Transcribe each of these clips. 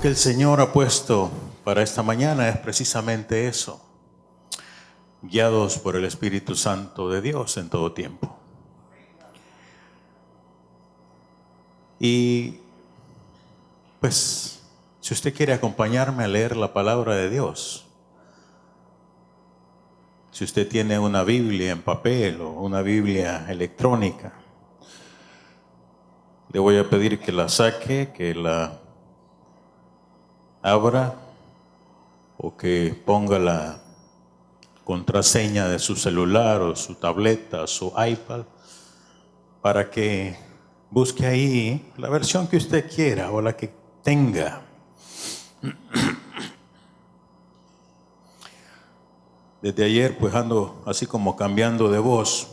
que el Señor ha puesto para esta mañana es precisamente eso, guiados por el Espíritu Santo de Dios en todo tiempo. Y pues, si usted quiere acompañarme a leer la palabra de Dios, si usted tiene una Biblia en papel o una Biblia electrónica, le voy a pedir que la saque, que la abra o que ponga la contraseña de su celular o su tableta, su iPad, para que busque ahí la versión que usted quiera o la que tenga. Desde ayer pues ando así como cambiando de voz,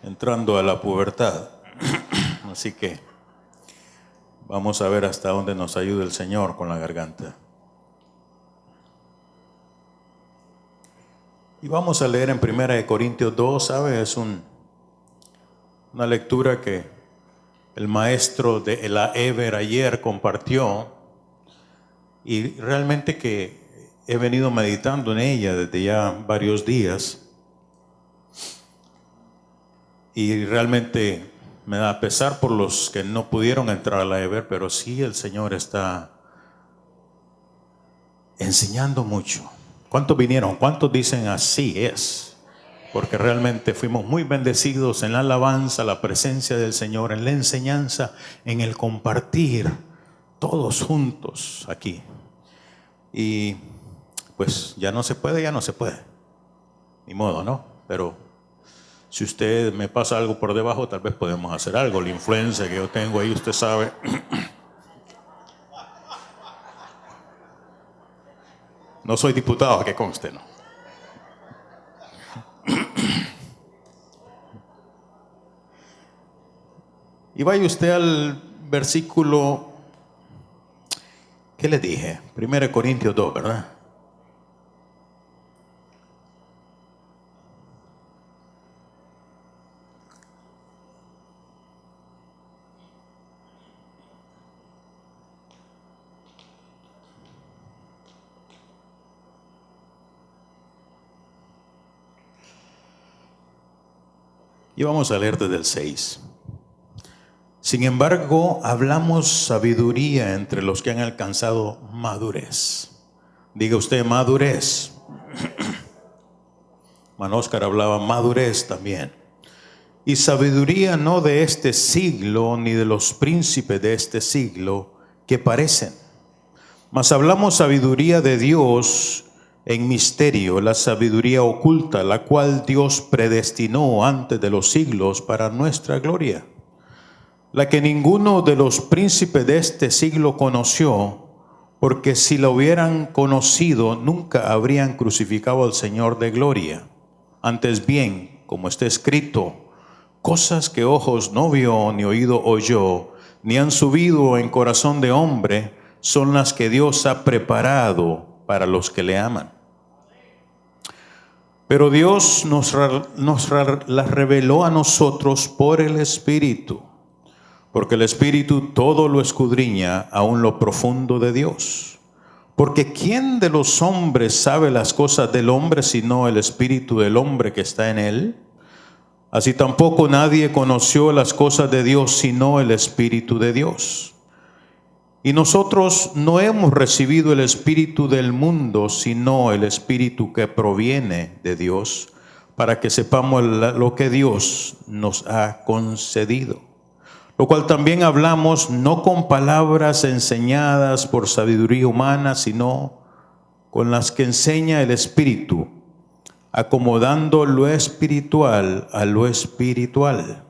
entrando a la pubertad. Así que vamos a ver hasta dónde nos ayuda el Señor con la garganta. Y vamos a leer en 1 Corintios 2, ¿sabe? Es una lectura que el maestro de la Ever ayer compartió y realmente que he venido meditando en ella desde ya varios días y realmente me da pesar por los que no pudieron entrar a la Ever, pero sí el Señor está enseñando mucho. ¿Cuántos vinieron? ¿Cuántos dicen así es? Porque realmente fuimos muy bendecidos en la alabanza, la presencia del Señor, en la enseñanza, en el compartir, todos juntos aquí. Y pues ya no se puede. Ni modo, ¿no? Pero si usted me pasa algo por debajo, tal vez podemos hacer algo. La influencia que yo tengo ahí, usted sabe. No soy diputado, que conste, ¿no? Y vaya usted al versículo, ¿qué le dije? 1 Corintios 2, ¿verdad? Y vamos a leer desde el 6. Sin embargo, hablamos sabiduría entre los que han alcanzado madurez. Diga usted madurez. Manóscar hablaba madurez también. Y sabiduría no de este siglo, ni de los príncipes de este siglo, que parecen. Mas hablamos sabiduría de Dios en misterio, la sabiduría oculta, la cual Dios predestinó antes de los siglos para nuestra gloria, la que ninguno de los príncipes de este siglo conoció, porque si la hubieran conocido, nunca habrían crucificado al Señor de gloria. Antes bien, como está escrito, cosas que ojos no vio, ni oído oyó, ni han subido en corazón de hombre, son las que Dios ha preparado para los que le aman. Pero Dios nos las reveló a nosotros por el Espíritu, porque el Espíritu todo lo escudriña, aun lo profundo de Dios. Porque ¿quién de los hombres sabe las cosas del hombre sino el Espíritu del hombre que está en él? Así tampoco nadie conoció las cosas de Dios sino el Espíritu de Dios. Y nosotros no hemos recibido el espíritu del mundo, sino el Espíritu que proviene de Dios, para que sepamos lo que Dios nos ha concedido. Lo cual también hablamos no con palabras enseñadas por sabiduría humana, sino con las que enseña el Espíritu, acomodando lo espiritual a lo espiritual.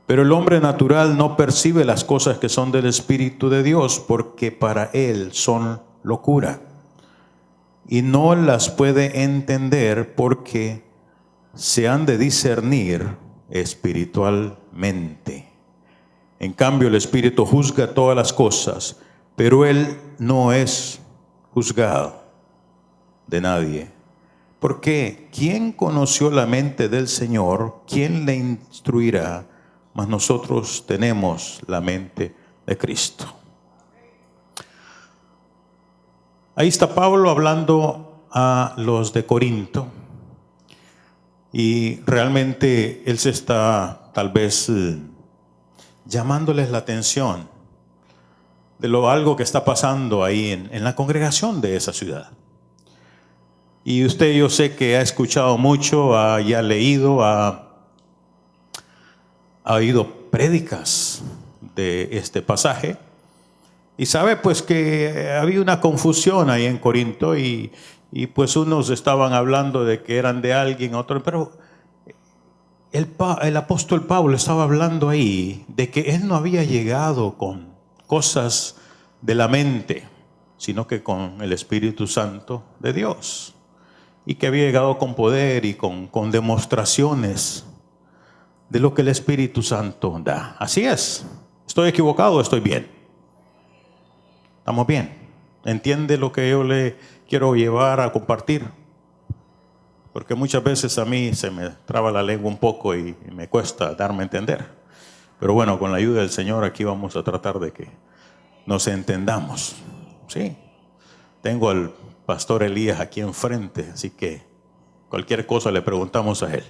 Pero el hombre natural no percibe las cosas que son del Espíritu de Dios, porque para él son locura, y no las puede entender porque se han de discernir espiritualmente. En cambio, el Espíritu juzga todas las cosas, pero él no es juzgado de nadie. Porque ¿quién conoció la mente del Señor? ¿Quién le instruirá? mas nosotros tenemos la mente de Cristo. Ahí está Pablo hablando a los de Corinto, y realmente él se está tal vez llamándoles la atención de algo que está pasando ahí en la congregación de esa ciudad. Y usted, yo sé que ha escuchado mucho, ya ha leído, ha oído prédicas de este pasaje, y sabe pues que había una confusión ahí en Corinto, y pues unos estaban hablando de que eran de alguien, otros, pero el apóstol Pablo estaba hablando ahí de que él no había llegado con cosas de la mente, sino que con el Espíritu Santo de Dios, y que había llegado con poder y con demostraciones de lo que el Espíritu Santo da. Así es. ¿Estoy equivocado o estoy bien? ¿Estamos bien? ¿Entiende lo que yo le quiero llevar a compartir? Porque muchas veces a mí se me traba la lengua un poco y me cuesta darme a entender. Pero bueno, con la ayuda del Señor aquí vamos a tratar de que nos entendamos. Sí. Tengo al pastor Elías aquí enfrente, así que cualquier cosa le preguntamos a él.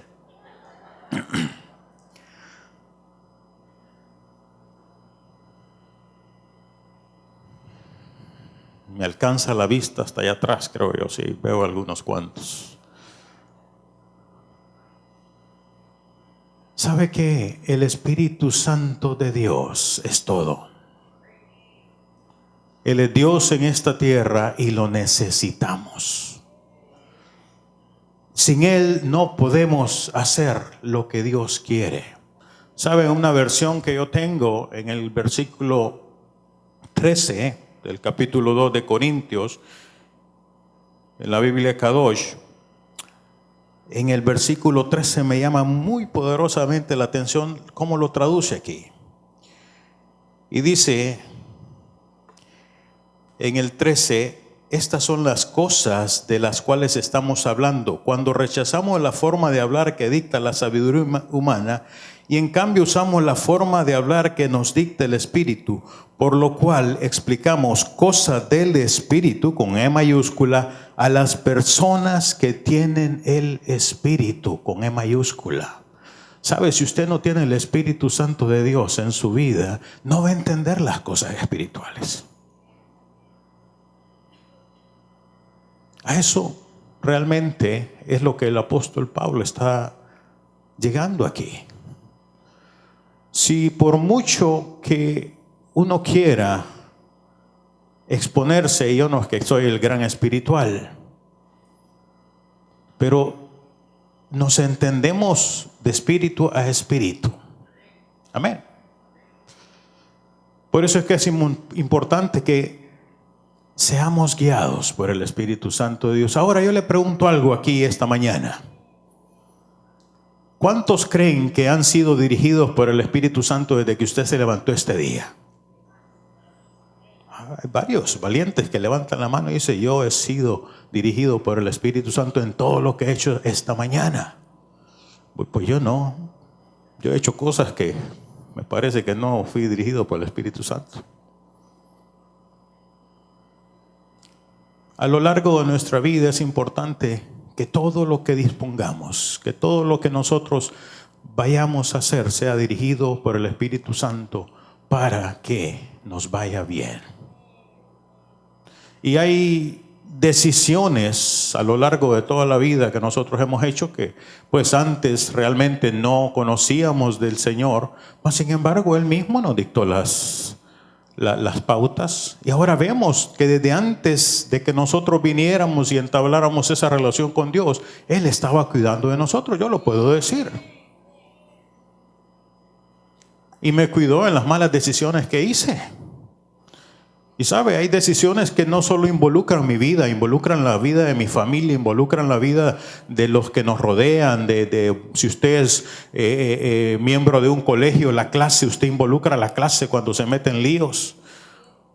Me alcanza la vista hasta allá atrás, creo yo, sí, veo algunos cuantos. ¿Sabe que el Espíritu Santo de Dios es todo? Él es Dios en esta tierra y lo necesitamos. Sin Él no podemos hacer lo que Dios quiere. ¿Sabe? Una versión que yo tengo en el versículo 13 del capítulo 2 de Corintios, en la Biblia Kadosh, en el versículo 13 me llama muy poderosamente la atención cómo lo traduce aquí. Y dice en el 13, estas son las cosas de las cuales estamos hablando, cuando rechazamos la forma de hablar que dicta la sabiduría humana y en cambio usamos la forma de hablar que nos dicta el Espíritu, por lo cual explicamos cosas del Espíritu, con E mayúscula, a las personas que tienen el Espíritu, con E mayúscula. ¿Sabe? Si usted no tiene el Espíritu Santo de Dios en su vida, no va a entender las cosas espirituales. A eso realmente es lo que el apóstol Pablo está llegando aquí. Si por mucho que uno quiera exponerse, y yo no es que soy el gran espiritual, pero nos entendemos de espíritu a espíritu. Amén. Por eso es que es importante que seamos guiados por el Espíritu Santo de Dios. Ahora yo le pregunto algo aquí esta mañana. ¿Cuántos creen que han sido dirigidos por el Espíritu Santo desde que usted se levantó este día? Hay varios valientes que levantan la mano y dicen: yo he sido dirigido por el Espíritu Santo en todo lo que he hecho esta mañana. Pues yo no. Yo he hecho cosas que me parece que no fui dirigido por el Espíritu Santo. A lo largo de nuestra vida es importante que todo lo que dispongamos, que todo lo que nosotros vayamos a hacer sea dirigido por el Espíritu Santo para que nos vaya bien. Y hay decisiones a lo largo de toda la vida que nosotros hemos hecho que pues antes realmente no conocíamos del Señor, mas sin embargo Él mismo nos dictó las pautas, y ahora vemos que desde antes de que nosotros viniéramos y entabláramos esa relación con Dios, Él estaba cuidando de nosotros. Yo lo puedo decir, y me cuidó en las malas decisiones que hice. Y sabe, hay decisiones que no solo involucran mi vida, involucran la vida de mi familia, involucran la vida de los que nos rodean, si usted es miembro de un colegio, la clase, usted involucra a la clase cuando se mete en líos.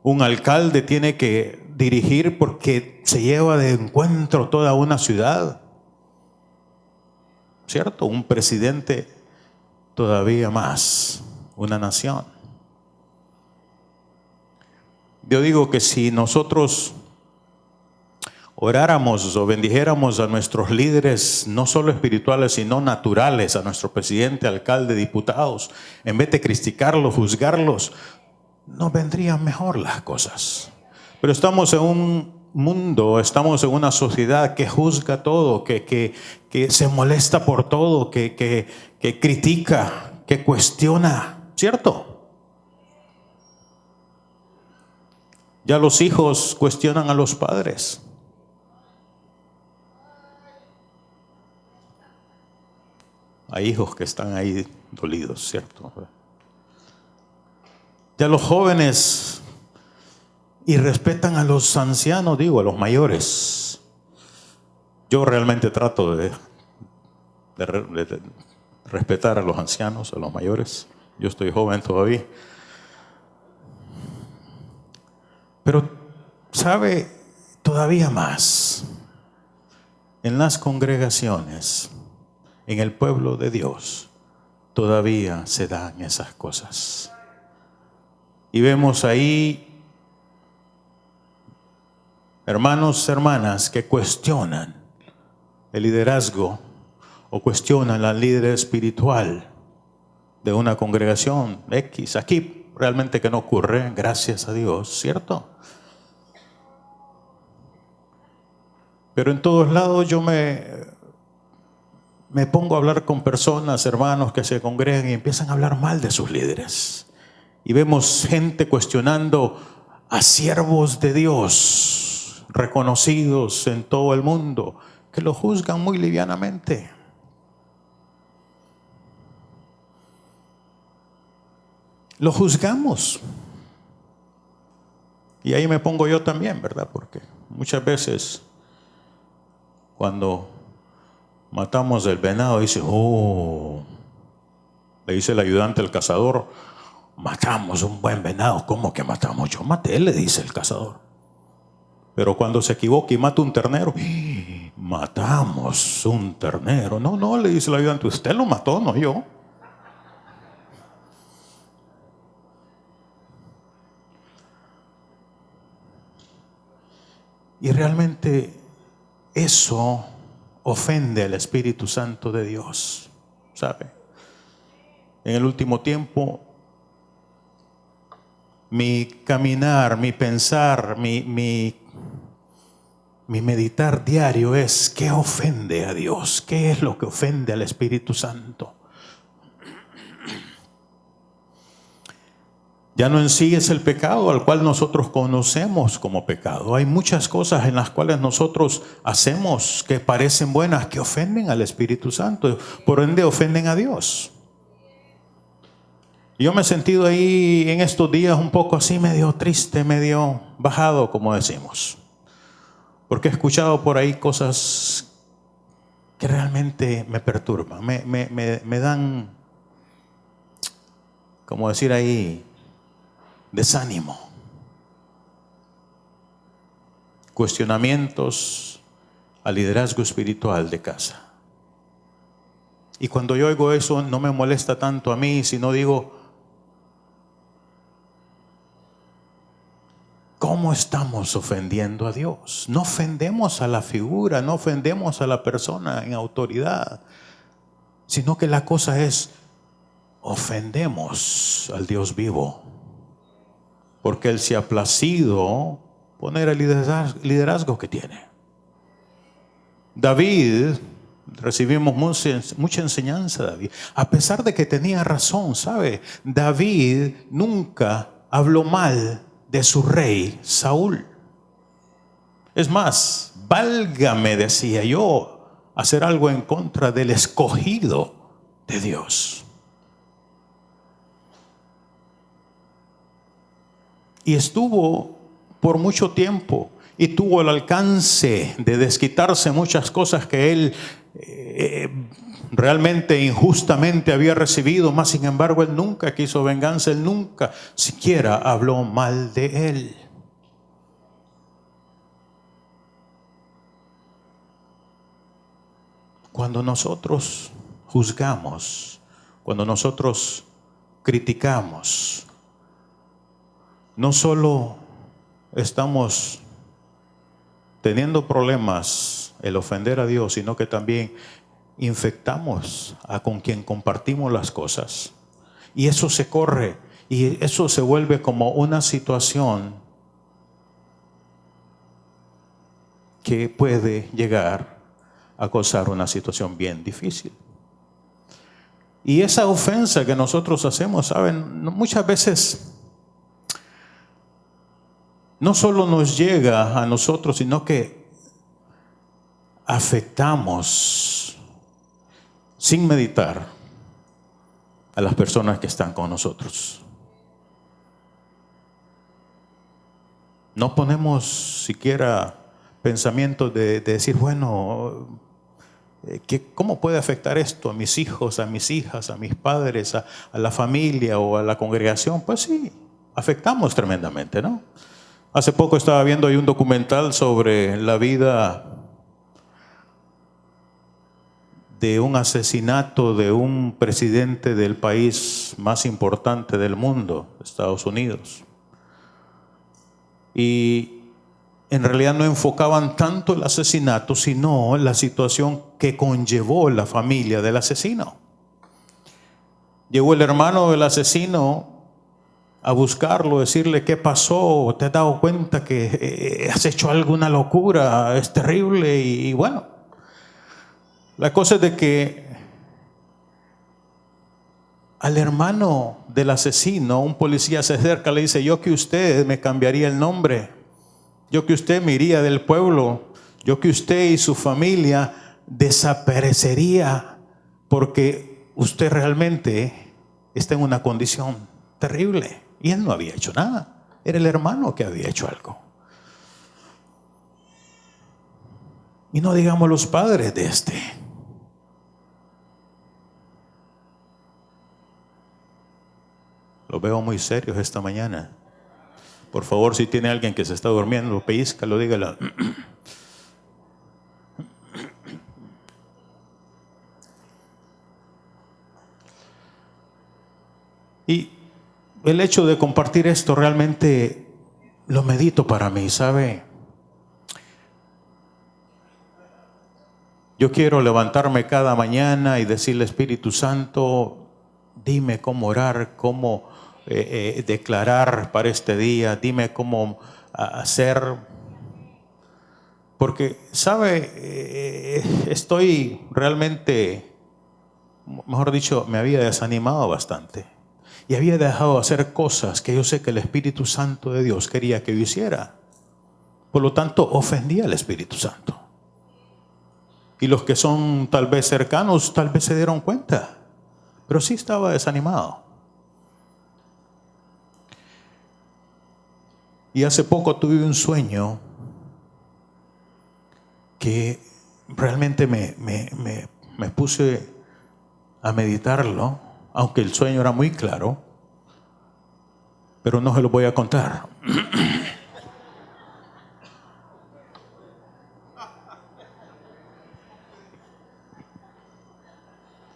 Un alcalde tiene que dirigir porque se lleva de encuentro toda una ciudad, ¿cierto? Un presidente todavía más. una nación. Yo digo que si nosotros oráramos o bendijéramos a nuestros líderes, no solo espirituales, sino naturales, a nuestro presidente, alcalde, diputados, en vez de criticarlos, juzgarlos, nos vendrían mejor las cosas. Pero estamos en un mundo, estamos en una sociedad que juzga todo, que se molesta por todo, que critica, que cuestiona, ¿cierto? Ya los hijos cuestionan a los padres. Hay hijos que están ahí dolidos, ¿cierto? Ya los jóvenes irrespetan a los ancianos, digo, a los mayores. Yo realmente trato de respetar a los ancianos, a los mayores. Yo estoy joven todavía. Pero, ¿sabe? Todavía más. En las congregaciones, en el pueblo de Dios, todavía se dan esas cosas. Y vemos ahí hermanos, hermanas que cuestionan el liderazgo o cuestionan la líder espiritual de una congregación X. Aquí realmente que no ocurre, gracias a Dios, ¿cierto? Pero en todos lados yo me pongo a hablar con personas, hermanos que se congregan y empiezan a hablar mal de sus líderes. Y vemos gente cuestionando a siervos de Dios, reconocidos en todo el mundo, que lo juzgan muy livianamente. Lo juzgamos. Y ahí me pongo yo también, ¿verdad? Porque muchas veces cuando matamos el venado, dice, oh, le dice el ayudante al cazador, matamos un buen venado. ¿Cómo que matamos? Yo maté, le dice el cazador. Pero cuando se equivoca y mata un ternero, matamos un ternero. No, le dice el ayudante, usted lo mató, no yo. Y realmente eso ofende al Espíritu Santo de Dios, ¿sabe? En el último tiempo, mi caminar, mi pensar, mi meditar diario es ¿qué ofende a Dios? ¿Qué es lo que ofende al Espíritu Santo? Ya no en sí es el pecado al cual nosotros conocemos como pecado. Hay muchas cosas en las cuales nosotros hacemos que parecen buenas, que ofenden al Espíritu Santo, por ende ofenden a Dios. Yo me he sentido ahí en estos días un poco así, medio triste, medio bajado, como decimos. Porque he escuchado por ahí cosas que realmente me perturban, me dan, como decir ahí, desánimo, cuestionamientos al liderazgo espiritual de casa. Y cuando yo oigo eso no me molesta tanto a mí, sino digo, ¿cómo estamos ofendiendo a Dios? No ofendemos a la figura, no ofendemos a la persona en autoridad, sino que la cosa es, ofendemos al Dios vivo. Porque Él se ha placido poner el liderazgo que tiene. David, recibimos mucha enseñanza de David. A pesar de que tenía razón, ¿sabe? David nunca habló mal de su rey Saúl. Es más, válgame, decía yo, hacer algo en contra del escogido de Dios. Y estuvo por mucho tiempo y tuvo el alcance de desquitarse muchas cosas que él realmente injustamente había recibido, mas sin embargo él nunca quiso venganza, él nunca siquiera habló mal de él. Cuando nosotros juzgamos, cuando nosotros criticamos, no solo estamos teniendo problemas el ofender a Dios, sino que también infectamos a con quien compartimos las cosas. Y eso se corre, y eso se vuelve como una situación que puede llegar a causar una situación bien difícil. Y esa ofensa que nosotros hacemos, ¿saben? Muchas veces no solo nos llega a nosotros, sino que afectamos sin meditar a las personas que están con nosotros. No ponemos siquiera pensamientos de decir, bueno, ¿cómo puede afectar esto a mis hijos, a mis hijas, a mis padres, a la familia o a la congregación? Pues sí, afectamos tremendamente, ¿no? Hace poco estaba viendo ahí un documental sobre la vida de un asesinato de un presidente del país más importante del mundo, Estados Unidos. Y en realidad no enfocaban tanto el asesinato, sino la situación que conllevó la familia del asesino. Llegó el hermano del asesino a buscarlo, decirle: ¿qué pasó? ¿Te has dado cuenta que has hecho alguna locura? Es terrible. Y bueno, la cosa es de que al hermano del asesino, un policía se acerca, le dice: yo que usted me cambiaría el nombre. Yo que usted me iría del pueblo, yo que usted y su familia desaparecería, porque usted realmente está en una condición terrible. Y él no había hecho nada, era el hermano que había hecho algo. Y no digamos los padres de este. Los veo muy serios esta mañana. Por favor, si tiene alguien que se está durmiendo, pellizcalo, dígalo. Y el hecho de compartir esto realmente lo medito para mí, ¿sabe? Yo quiero levantarme cada mañana y decirle: Espíritu Santo, dime cómo orar, cómo declarar para este día, dime cómo hacer. Porque, ¿sabe? Estoy realmente, mejor dicho, me había desanimado bastante. Y había dejado de hacer cosas que yo sé que el Espíritu Santo de Dios quería que yo hiciera. Por lo tanto, ofendía al Espíritu Santo. Y los que son tal vez cercanos, tal vez se dieron cuenta. Pero sí estaba desanimado. Y hace poco tuve un sueño que realmente me puse a meditarlo, aunque el sueño era muy claro, pero no se lo voy a contar.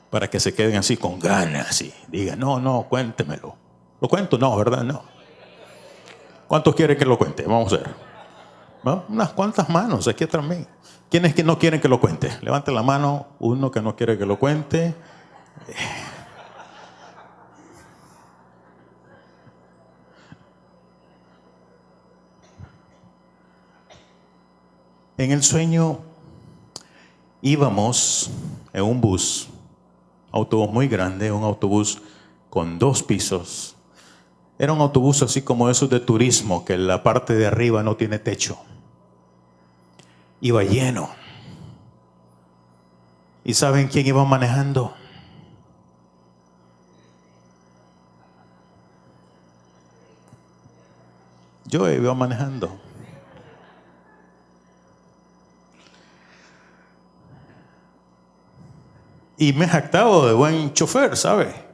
Para que se queden así con ganas y digan: no, cuéntemelo. ¿Lo cuento? No, ¿verdad? No. ¿Cuántos quieren que lo cuente? Vamos a ver. ¿No? Unas cuantas manos aquí también. ¿Quiénes que no quieren que lo cuente? Levante la mano. Uno que no quiere que lo cuente. En el sueño íbamos en un bus, autobús muy grande, un autobús con 2 pisos. Era un autobús así como esos de turismo, que la parte de arriba no tiene techo. Iba lleno. ¿Y saben quién iba manejando? Yo iba manejando. Y me he jactado de buen chofer, ¿sabe?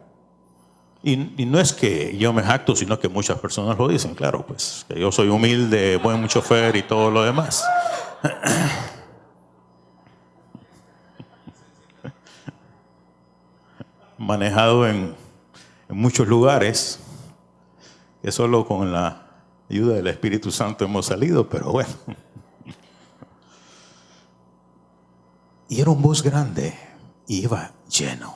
Y no es que yo me jacto, sino que muchas personas lo dicen, claro, pues, que yo soy humilde, buen chofer y todo lo demás. Manejado en en muchos lugares, que solo con la ayuda del Espíritu Santo hemos salido, pero bueno. Y era un bus grande y iba lleno.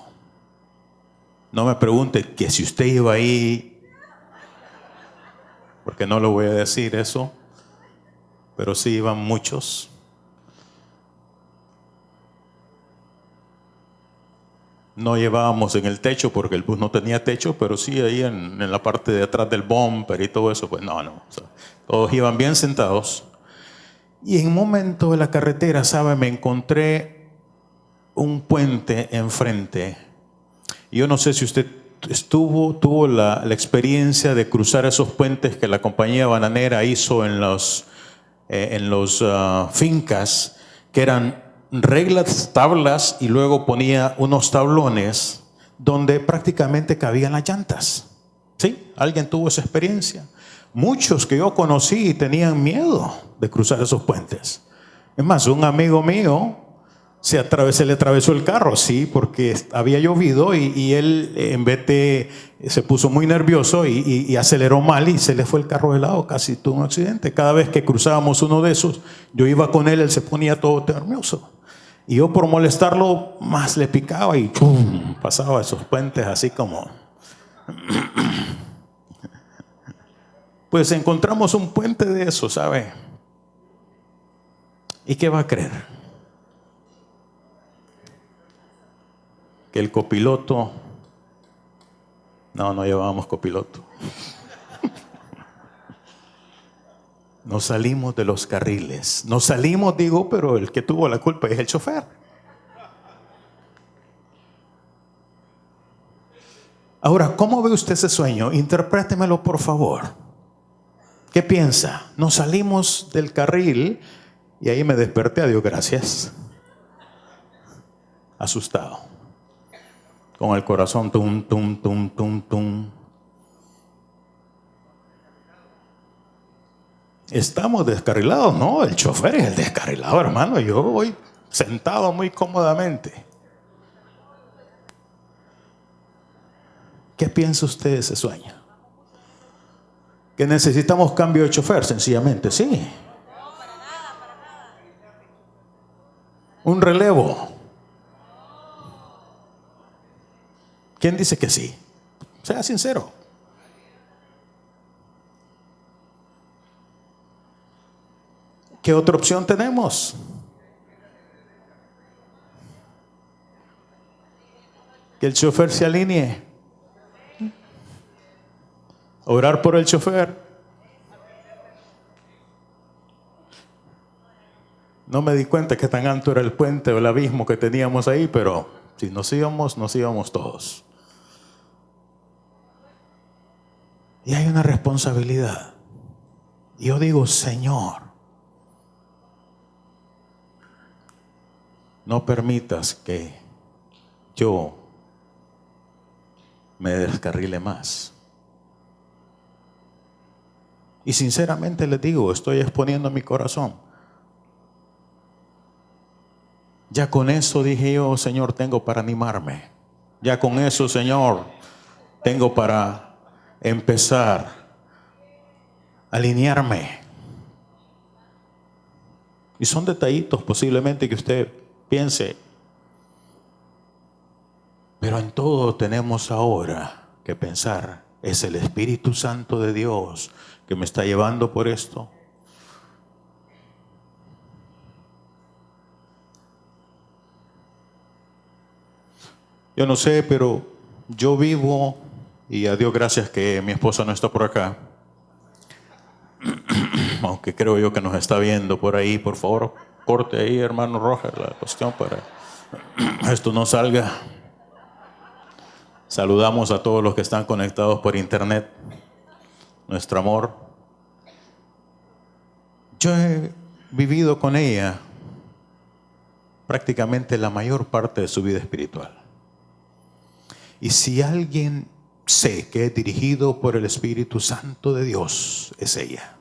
No me pregunte que si usted iba ahí, porque no le voy a decir eso, pero sí iban muchos. No llevábamos en el techo porque el bus no tenía techo, pero sí ahí en la parte de atrás del bumper y todo eso, pues no. O sea, todos iban bien sentados. Y en un momento de la carretera, ¿sabe? Me encontré un puente enfrente. Y yo no sé si usted tuvo la experiencia de cruzar esos puentes que la compañía bananera hizo en los fincas, que eran reglas, tablas, y luego ponía unos tablones donde prácticamente cabían las llantas. ¿Sí? ¿Alguien tuvo esa experiencia? Muchos que yo conocí tenían miedo de cruzar esos puentes. Es más, un amigo mío se le atravesó el carro, sí, porque había llovido y él en vez de, se puso muy nervioso y aceleró mal y se le fue el carro de lado, casi tuvo un accidente. Cada vez que cruzábamos uno de esos, yo iba con él se ponía todo nervioso. Y yo por molestarlo más le picaba y ¡pum! Pasaba esos puentes así como... Pues encontramos un puente de eso, ¿sabe? ¿Y qué va a creer? Que el copiloto... No llevábamos copiloto. Nos salimos de los carriles. Nos salimos, digo, pero el que tuvo la culpa es el chofer. Ahora, ¿cómo ve usted ese sueño? Interprétemelo, por favor. ¿Qué piensa? Nos salimos del carril y ahí me desperté, a Dios gracias. Asustado. Con el corazón tum, tum, tum, tum, tum. Estamos descarrilados, no, el chofer es el descarrilado, hermano. Yo voy sentado muy cómodamente. ¿Qué piensa usted de ese sueño? Que necesitamos cambio de chofer, sencillamente, sí. Un relevo. ¿Quién dice que sí? Sea sincero. ¿Qué otra opción tenemos? Que el chofer se alinee. Orar por el chofer. No me di cuenta que tan alto era el puente o el abismo que teníamos ahí, pero si nos íbamos todos. Y hay una responsabilidad. Y yo digo, Señor, no permitas que yo me descarrile más. Y sinceramente les digo, estoy exponiendo mi corazón. Ya con eso dije yo, Señor, tengo para animarme. Ya con eso, Señor, tengo para empezar a alinearme. Y son detallitos posiblemente que usted piense, pero en todo tenemos ahora que pensar, es el Espíritu Santo de Dios que me está llevando por esto. Yo no sé, pero yo vivo, y a Dios gracias que mi esposa no está por acá, aunque creo yo que nos está viendo por ahí. Por favor, corte ahí, hermano Roger, la cuestión para esto no salga. Saludamos a todos los que están conectados por internet. Nuestro amor. Yo he vivido con ella prácticamente la mayor parte de su vida espiritual. Y si alguien sé que es dirigido por el Espíritu Santo de Dios, es ella.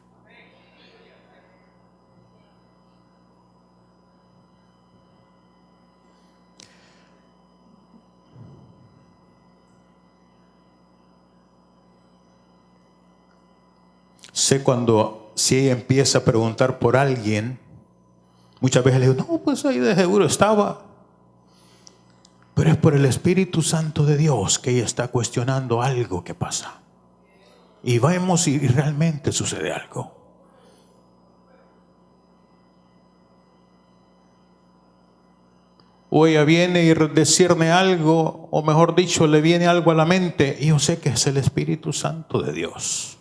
sé si ella empieza a preguntar por alguien, muchas veces le digo, no, pues ahí de seguro estaba. Pero es por el Espíritu Santo de Dios que ella está cuestionando algo que pasa. Y vemos y realmente sucede algo. O ella viene y discierne algo, o mejor dicho, le viene algo a la mente, y yo sé que es el Espíritu Santo de Dios.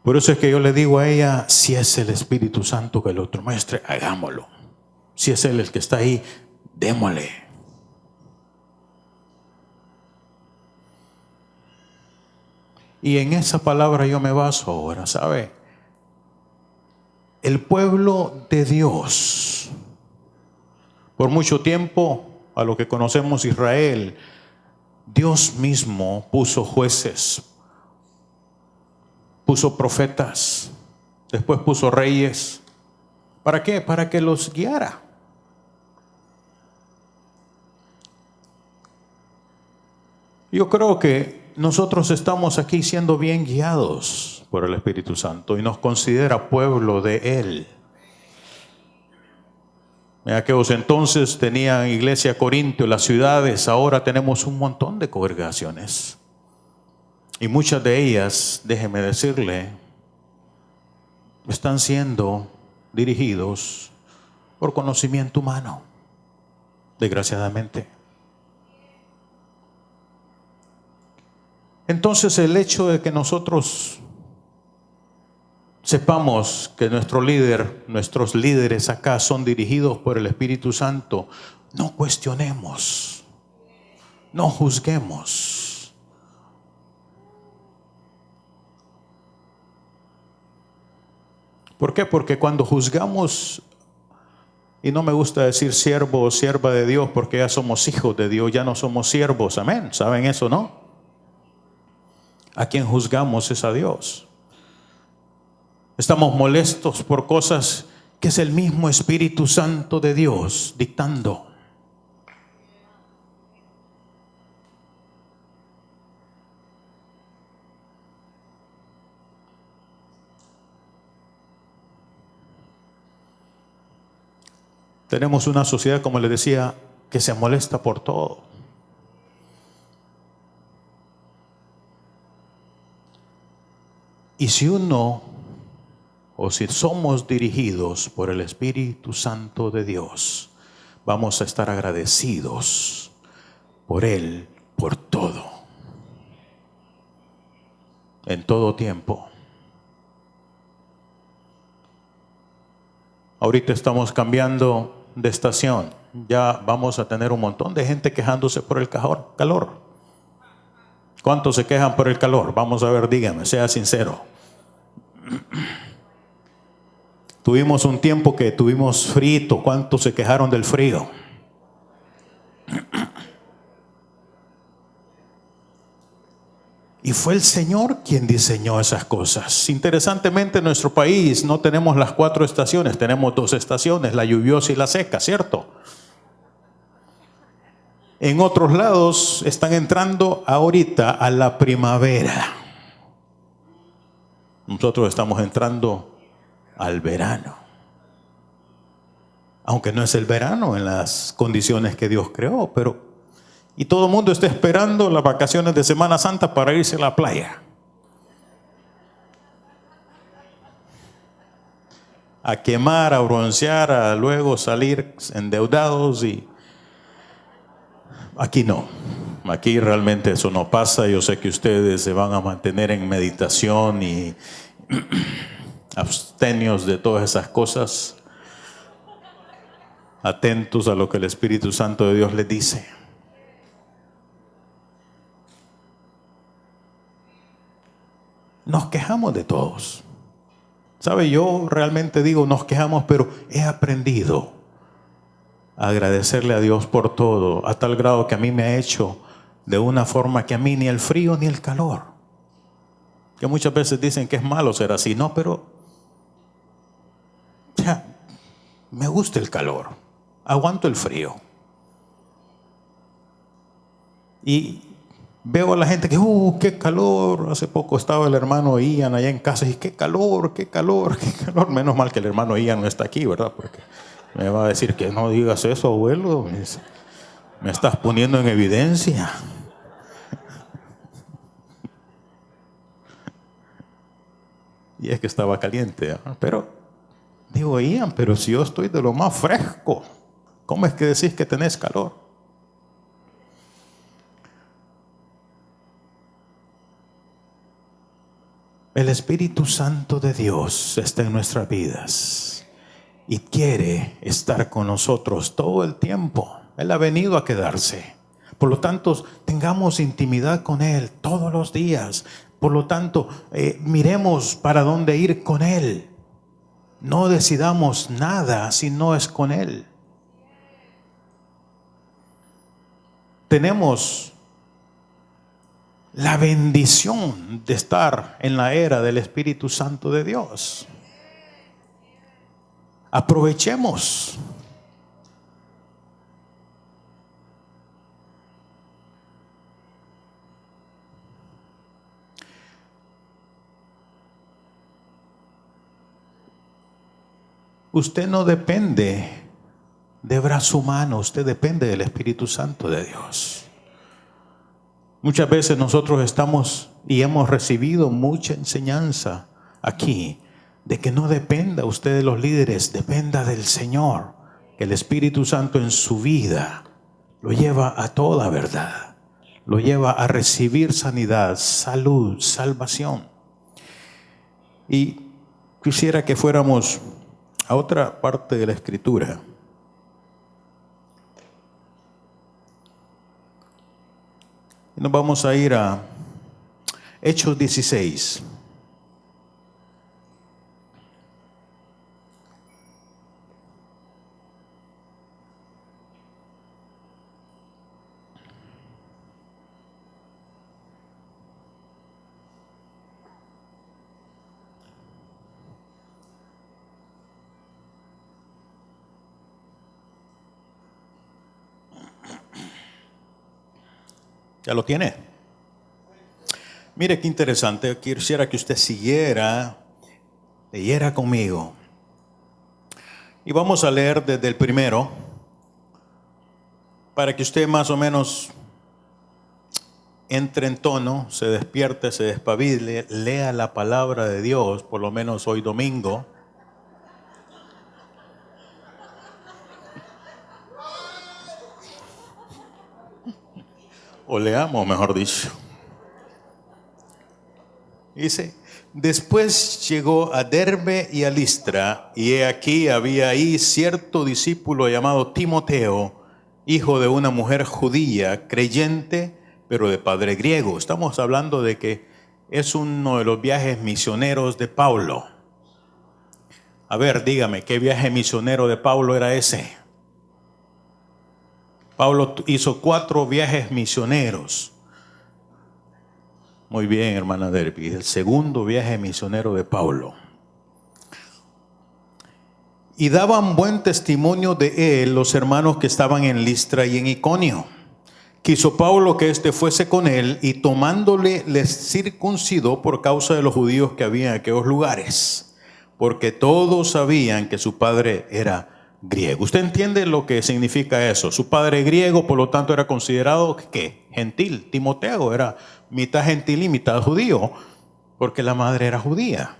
Por eso es que yo le digo a ella, si es el Espíritu Santo que lo otro muestre, hagámoslo. Si es Él el que está ahí, démosle. Y en esa palabra yo me baso ahora, ¿sabe? El pueblo de Dios, por mucho tiempo, a lo que conocemos Israel, Dios mismo puso jueces, puso profetas, después puso reyes. ¿Para qué? Para que los guiara. Yo creo que nosotros estamos aquí siendo bien guiados por el Espíritu Santo y nos considera pueblo de Él. En aquellos entonces tenían iglesia Corintio, las ciudades, ahora tenemos un montón de congregaciones. Y muchas de ellas, déjeme decirle, están siendo dirigidos por conocimiento humano, desgraciadamente. Entonces el hecho de que nosotros sepamos que nuestros líderes acá son dirigidos por el Espíritu Santo, no cuestionemos, no juzguemos. ¿Por qué? Porque cuando juzgamos, y no me gusta decir siervo o sierva de Dios, porque ya somos hijos de Dios, ya no somos siervos, amén, ¿saben eso, no? A quien juzgamos es a Dios. Estamos molestos por cosas que es el mismo Espíritu Santo de Dios dictando. Tenemos una sociedad, como les decía, que se molesta por todo. Y si somos dirigidos por el Espíritu Santo de Dios, vamos a estar agradecidos por Él, por todo, en todo tiempo. Ahorita estamos cambiando de estación, ya vamos a tener un montón de gente quejándose por el calor. ¿Cuántos se quejan por el calor? Vamos a ver, dígame, sea sincero. Tuvimos un tiempo que tuvimos frío. ¿Cuántos se quejaron del frío? Y fue el Señor quien diseñó esas cosas. Interesantemente, en nuestro país no tenemos las 4 estaciones, tenemos 2 estaciones, la lluviosa y la seca, ¿cierto? En otros lados están entrando ahorita a la primavera. Nosotros estamos entrando al verano. Aunque no es el verano en las condiciones que Dios creó, y todo el mundo está esperando las vacaciones de Semana Santa para irse a la playa. A quemar, a broncear, a luego salir endeudados y aquí no. Aquí realmente eso no pasa. Yo sé que ustedes se van a mantener en meditación y abstenios de todas esas cosas, atentos a lo que el Espíritu Santo de Dios les dice. Nos quejamos de todos. ¿Sabe? Yo realmente digo nos quejamos, pero he aprendido a agradecerle a Dios por todo, a tal grado que a mí me ha hecho de una forma que a mí ni el frío ni el calor, que muchas veces dicen que es malo ser así, no, pero ya, me gusta el calor, aguanto el frío. Y Veo a la gente que, qué calor. Hace poco estaba el hermano Ian allá en casa y qué calor, qué calor, qué calor. Menos mal que el hermano Ian no está aquí, ¿verdad? Porque me va a decir que no digas eso, abuelo. Me estás poniendo en evidencia. Y es que estaba caliente, ¿eh? Pero, digo, Ian, pero si yo estoy de lo más fresco, ¿cómo es que decís que tenés calor? El Espíritu Santo de Dios está en nuestras vidas y quiere estar con nosotros todo el tiempo. Él ha venido a quedarse. Por lo tanto, tengamos intimidad con Él todos los días. Por lo tanto, miremos para dónde ir con Él. No decidamos nada si no es con Él. Tenemos la bendición de estar en la era del Espíritu Santo de Dios. Aprovechemos. Usted no depende de brazo humano, usted depende del Espíritu Santo de Dios. Muchas veces nosotros estamos y hemos recibido mucha enseñanza aquí de que no dependa usted de los líderes, dependa del Señor, que el Espíritu Santo en su vida lo lleva a toda verdad, lo lleva a recibir sanidad, salud, salvación. Y quisiera que fuéramos a otra parte de la Escritura. Nos vamos a ir a Hechos 16. ¿Ya lo tiene? Mire qué interesante. Quisiera que usted leyera conmigo. Y vamos a leer desde el primero, para que usted más o menos entre en tono, se despierte, se despabile, lea la palabra de Dios, por lo menos hoy domingo. O leamos, mejor dicho. Dice: después llegó a Derbe y a Listra, y he aquí había ahí cierto discípulo llamado Timoteo, hijo de una mujer judía, creyente, pero de padre griego. Estamos hablando de que es uno de los viajes misioneros de Pablo. A ver, dígame, ¿qué viaje misionero de Pablo era ese? Pablo hizo 4 viajes misioneros. Muy bien, hermana Derby, el segundo viaje misionero de Pablo. Y daban buen testimonio de él los hermanos que estaban en Listra y en Iconio. Quiso Pablo que éste fuese con él, y tomándole les circuncidó por causa de los judíos que había en aquellos lugares, porque todos sabían que su padre era griego. ¿Usted entiende lo que significa eso? Su padre griego, por lo tanto era considerado ¿qué? Gentil. Timoteo era mitad gentil y mitad judío, porque la madre era judía.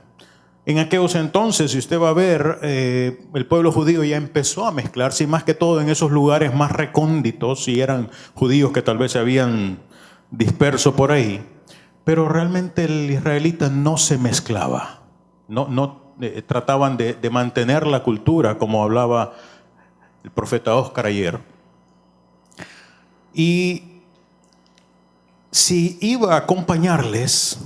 En aquellos entonces, si usted va a ver, el pueblo judío ya empezó a mezclarse, y más que todo en esos lugares más recónditos, y eran judíos que tal vez se habían disperso por ahí, pero realmente el israelita no se mezclaba, trataban de mantener la cultura, como hablaba el profeta Óscar ayer. Y si iba a acompañarles,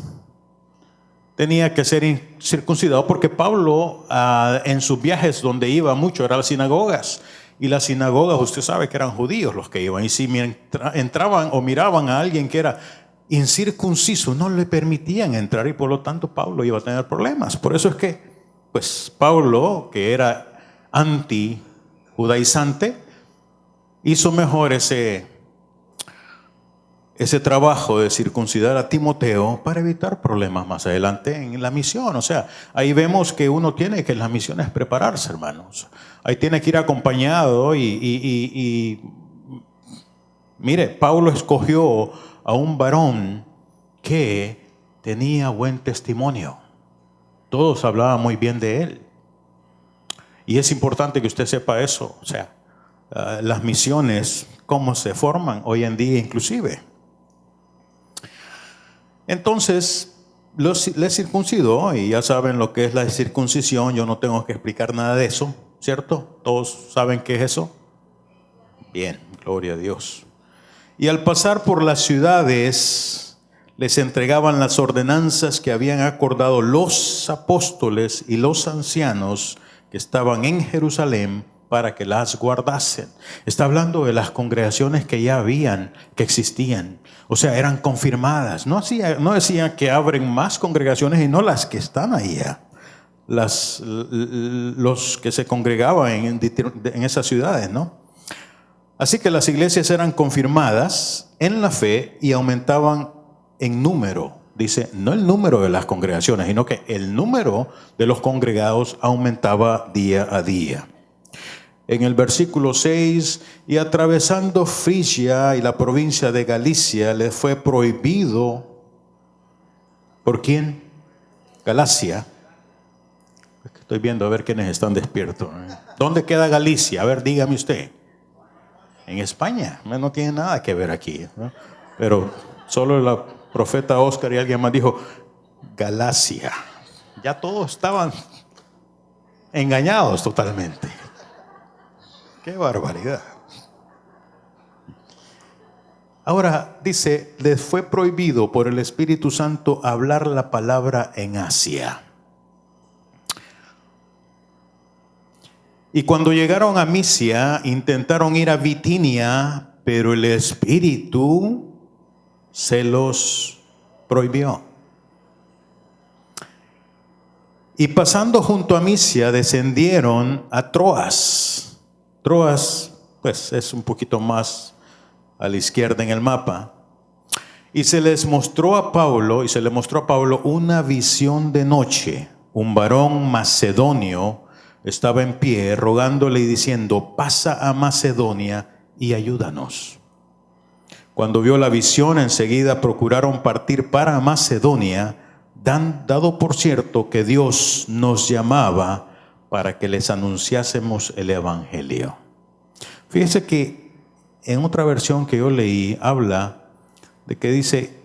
tenía que ser circuncidado, porque Pablo en sus viajes donde iba mucho eran las sinagogas, y las sinagogas usted sabe que eran judíos los que iban, y si entraban o miraban a alguien que era incircunciso no le permitían entrar, y por lo tanto Pablo iba a tener problemas. Por eso es que pues Pablo, que era anti-judaizante, hizo mejor ese ese trabajo de circuncidar a Timoteo para evitar problemas más adelante en la misión. O sea, ahí vemos que uno tiene que en las misiones prepararse, hermanos. Ahí tiene que ir acompañado y mire, Pablo escogió a un varón que tenía buen testimonio. Todos hablaban muy bien de él. Y es importante que usted sepa eso. O sea, las misiones, cómo se forman hoy en día inclusive. Entonces, les circuncidó, y ya saben lo que es la circuncisión. Yo no tengo que explicar nada de eso, ¿cierto? ¿Todos saben qué es eso? Bien, gloria a Dios. Y al pasar por las ciudades, les entregaban las ordenanzas que habían acordado los apóstoles y los ancianos que estaban en Jerusalén para que las guardasen. Está hablando de las congregaciones que ya habían, que existían. O sea, eran confirmadas. No decían que abren más congregaciones y no las que están ahí ya. Los que se congregaban en esas ciudades, ¿no? Así que las iglesias eran confirmadas en la fe y aumentaban en número. Dice, no el número de las congregaciones, sino que el número de los congregados aumentaba día a día. En el versículo 6, y atravesando Frigia y la provincia de Galicia, les fue prohibido. ¿Por quién? Galacia. Estoy viendo a ver quiénes están despiertos. ¿Dónde queda Galicia? A ver, dígame usted. En España. No tiene nada que ver aquí, ¿no? Pero solo el profeta Oscar y alguien más dijo Galacia. Ya todos estaban engañados totalmente. ¡Qué barbaridad! Ahora dice, les fue prohibido por el Espíritu Santo hablar la palabra en Asia. Y cuando llegaron a Misia, intentaron ir a Bitinia, pero el Espíritu se los prohibió. Y pasando junto a Misia, descendieron a Troas. Troas, pues, es un poquito más a la izquierda en el mapa. Y se le mostró a Pablo una visión de noche. Un varón macedonio estaba en pie, rogándole y diciendo, pasa a Macedonia y ayúdanos. Cuando vio la visión, enseguida procuraron partir para Macedonia, dado por cierto que Dios nos llamaba para que les anunciásemos el evangelio. Fíjense que en otra versión que yo leí, habla de que dice,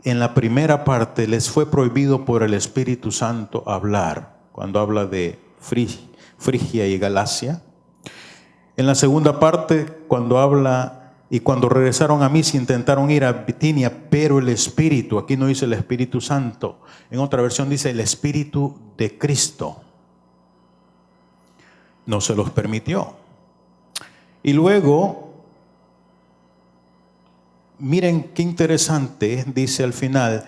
en la primera parte les fue prohibido por el Espíritu Santo hablar, cuando habla de Frigia y Galacia. En la segunda parte, cuando habla, y cuando regresaron a Misia, intentaron ir a Bitinia, pero el Espíritu, aquí no dice el Espíritu Santo, en otra versión dice el Espíritu de Cristo, no se los permitió. Y luego, miren qué interesante, dice al final,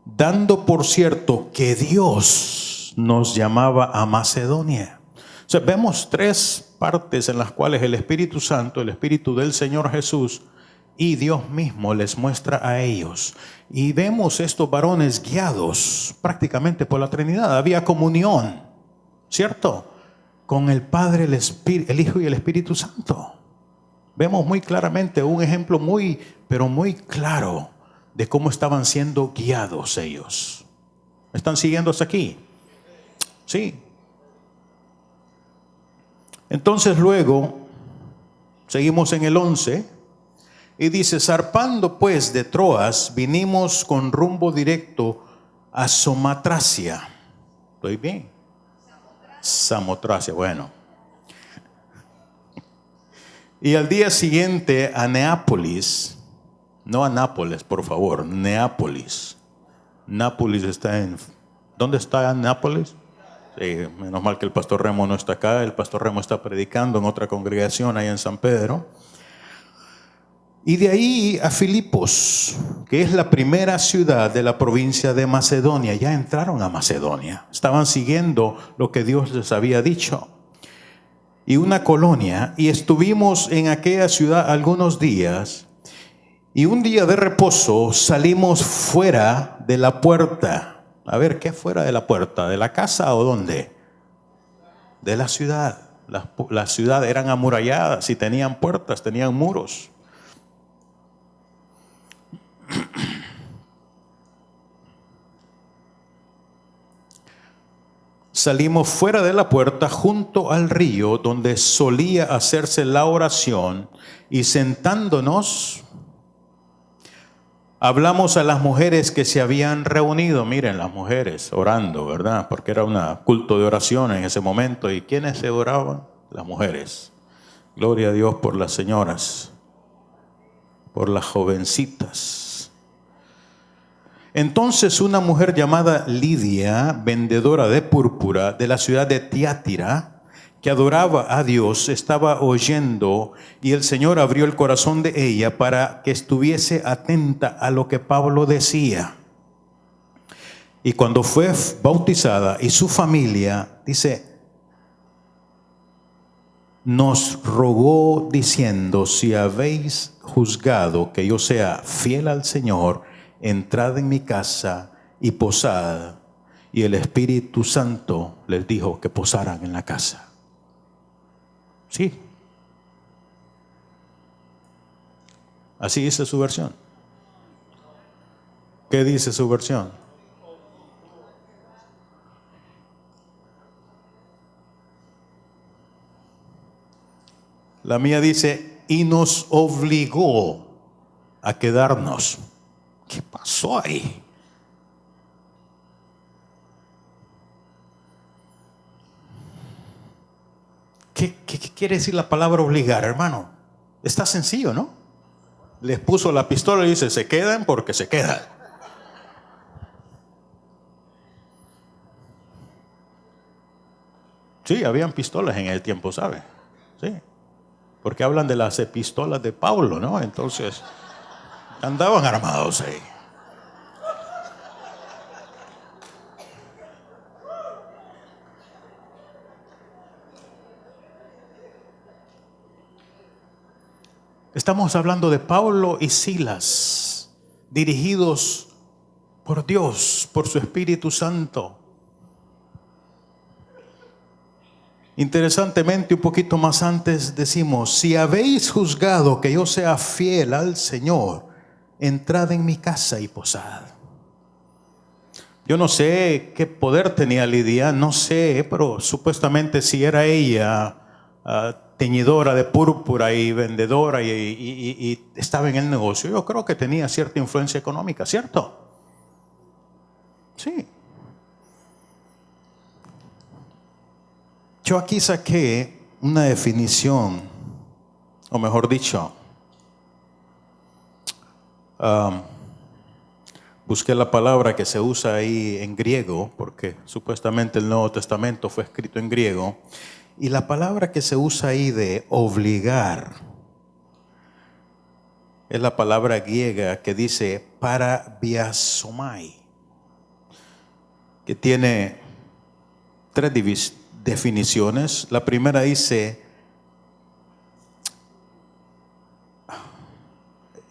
dando por cierto que Dios nos llamaba a Macedonia. O sea, vemos tres partes en las cuales el Espíritu Santo, el Espíritu del Señor Jesús y Dios mismo les muestra a ellos. Y vemos estos varones guiados prácticamente por la Trinidad. Había comunión, ¿cierto? Con el Padre, el Hijo y el Espíritu Santo. Vemos muy claramente un ejemplo pero muy claro de cómo estaban siendo guiados ellos. ¿Me están siguiendo hasta aquí? Sí. Entonces luego, seguimos en el 11, y dice, zarpando pues de Troas, vinimos con rumbo directo a Samotracia. ¿Estoy bien? Samotracia, bueno. Y al día siguiente a Neápolis, no a Nápoles, por favor, Neápolis. Nápoles está en... ¿Dónde está Nápoles? Sí, menos mal que el pastor Remo no está acá. El pastor Remo está predicando en otra congregación ahí en San Pedro. Y de ahí a Filipos, que es la primera ciudad de la provincia de Macedonia. Ya entraron a Macedonia. Estaban siguiendo lo que Dios les había dicho. Y una colonia. Y estuvimos en aquella ciudad algunos días. Y un día de reposo salimos fuera de la puerta. A ver, ¿qué fuera de la puerta? ¿De la casa o dónde? De la ciudad. Las ciudades eran amuralladas y tenían puertas, tenían muros. Salimos fuera de la puerta junto al río donde solía hacerse la oración y sentándonos hablamos a las mujeres que se habían reunido. Miren, las mujeres orando, ¿verdad? Porque era un culto de oración en ese momento. ¿Y quiénes se oraban? Las mujeres. Gloria a Dios por las señoras, por las jovencitas. Entonces una mujer llamada Lidia, vendedora de púrpura de la ciudad de Tiatira, que adoraba a Dios, estaba oyendo, y el Señor abrió el corazón de ella para que estuviese atenta a lo que Pablo decía. Y cuando fue bautizada y su familia, dice, nos rogó diciendo, si habéis juzgado que yo sea fiel al Señor, entrad en mi casa y posad. Y el Espíritu Santo les dijo que posaran en la casa. Sí. Así dice su versión. ¿Qué dice su versión? La mía dice, y nos obligó a quedarnos. ¿Qué pasó ahí? ¿Qué quiere decir la palabra obligar, hermano? Está sencillo, ¿no? Les puso la pistola y dice, se quedan porque se quedan. Sí, habían pistolas en el tiempo, ¿sabe? Sí. Porque hablan de las epístolas de Pablo, ¿no? Entonces, andaban armados ahí. Estamos hablando de Pablo y Silas, dirigidos por Dios, por su Espíritu Santo. Interesantemente, un poquito más antes decimos, si habéis juzgado que yo sea fiel al Señor, entrad en mi casa y posad. Yo no sé qué poder tenía Lidia, no sé, pero supuestamente si era ella teñidora de púrpura y vendedora y estaba en el negocio, yo creo que tenía cierta influencia económica, ¿cierto? Sí. Yo aquí saqué una definición, o mejor dicho, busqué la palabra que se usa ahí en griego, porque supuestamente el Nuevo Testamento fue escrito en griego, y la palabra que se usa ahí de obligar es la palabra griega que dice parabiasomai, que tiene tres definiciones. La primera dice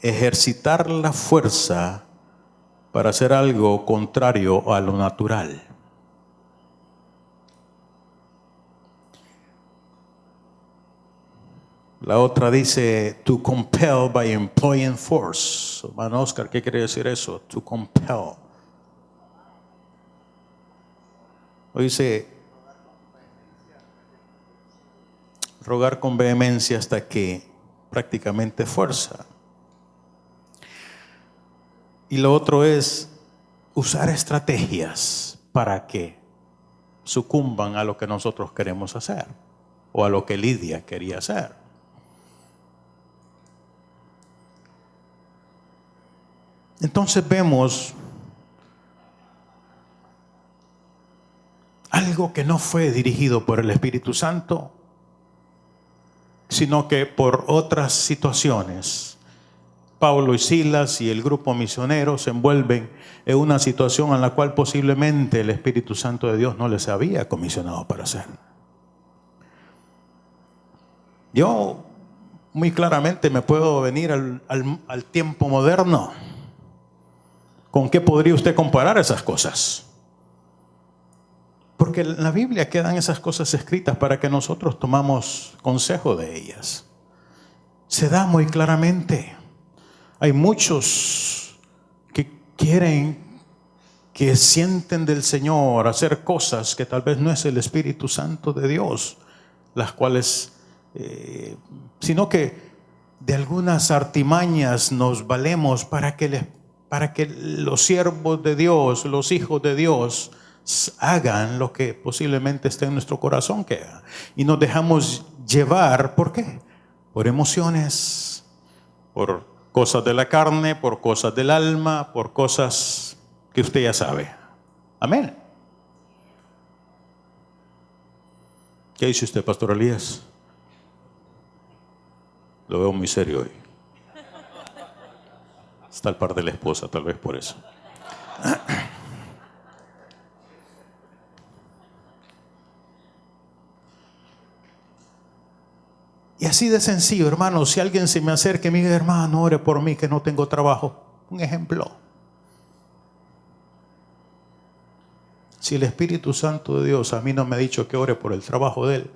ejercitar la fuerza para hacer algo contrario a lo natural. La otra dice to compel by employing force. Hermano Oscar, ¿qué quiere decir eso? To compel. O dice rogar con vehemencia hasta que prácticamente fuerza. Y lo otro es usar estrategias para que sucumban a lo que nosotros queremos hacer o a lo que Lidia quería hacer. Entonces vemos algo que no fue dirigido por el Espíritu Santo, sino que por otras situaciones. Pablo y Silas y el grupo misionero se envuelven en una situación en la cual posiblemente el Espíritu Santo de Dios no les había comisionado para hacer. Yo muy claramente me puedo venir al tiempo moderno. ¿Con qué podría usted comparar esas cosas? Porque en la Biblia quedan esas cosas escritas para que nosotros tomamos consejo de ellas. Se da muy claramente. Hay muchos que quieren, que sienten del Señor hacer cosas que tal vez no es el Espíritu Santo de Dios, las cuales, sino que de algunas artimañas nos valemos para que los siervos de Dios, los hijos de Dios, hagan lo que posiblemente esté en nuestro corazón que hagan. Y nos dejamos llevar, ¿por qué? Por emociones, por cosas de la carne, por cosas del alma, por cosas que usted ya sabe. Amén. ¿Qué dice usted, Pastor Elías? Lo veo muy serio hoy. Está al par de la esposa, tal vez por eso. Y así de sencillo, hermano, si alguien se me acerca y me dice, hermano, ore por mí que no tengo trabajo. Un ejemplo. Si el Espíritu Santo de Dios a mí no me ha dicho que ore por el trabajo de Él,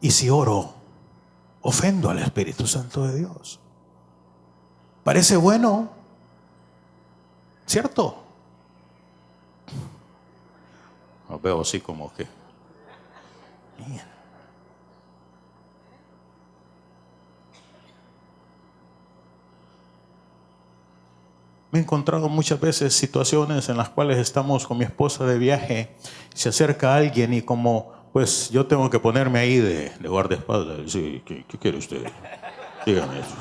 y si oro, ofendo al Espíritu Santo de Dios. Parece bueno, ¿cierto? Lo veo así como que... Bien. Me he encontrado muchas veces situaciones en las cuales estamos con mi esposa de viaje, se acerca alguien y como, pues yo tengo que ponerme ahí de guardaespaldas. Sí, ¿qué quiere usted? Dígame eso.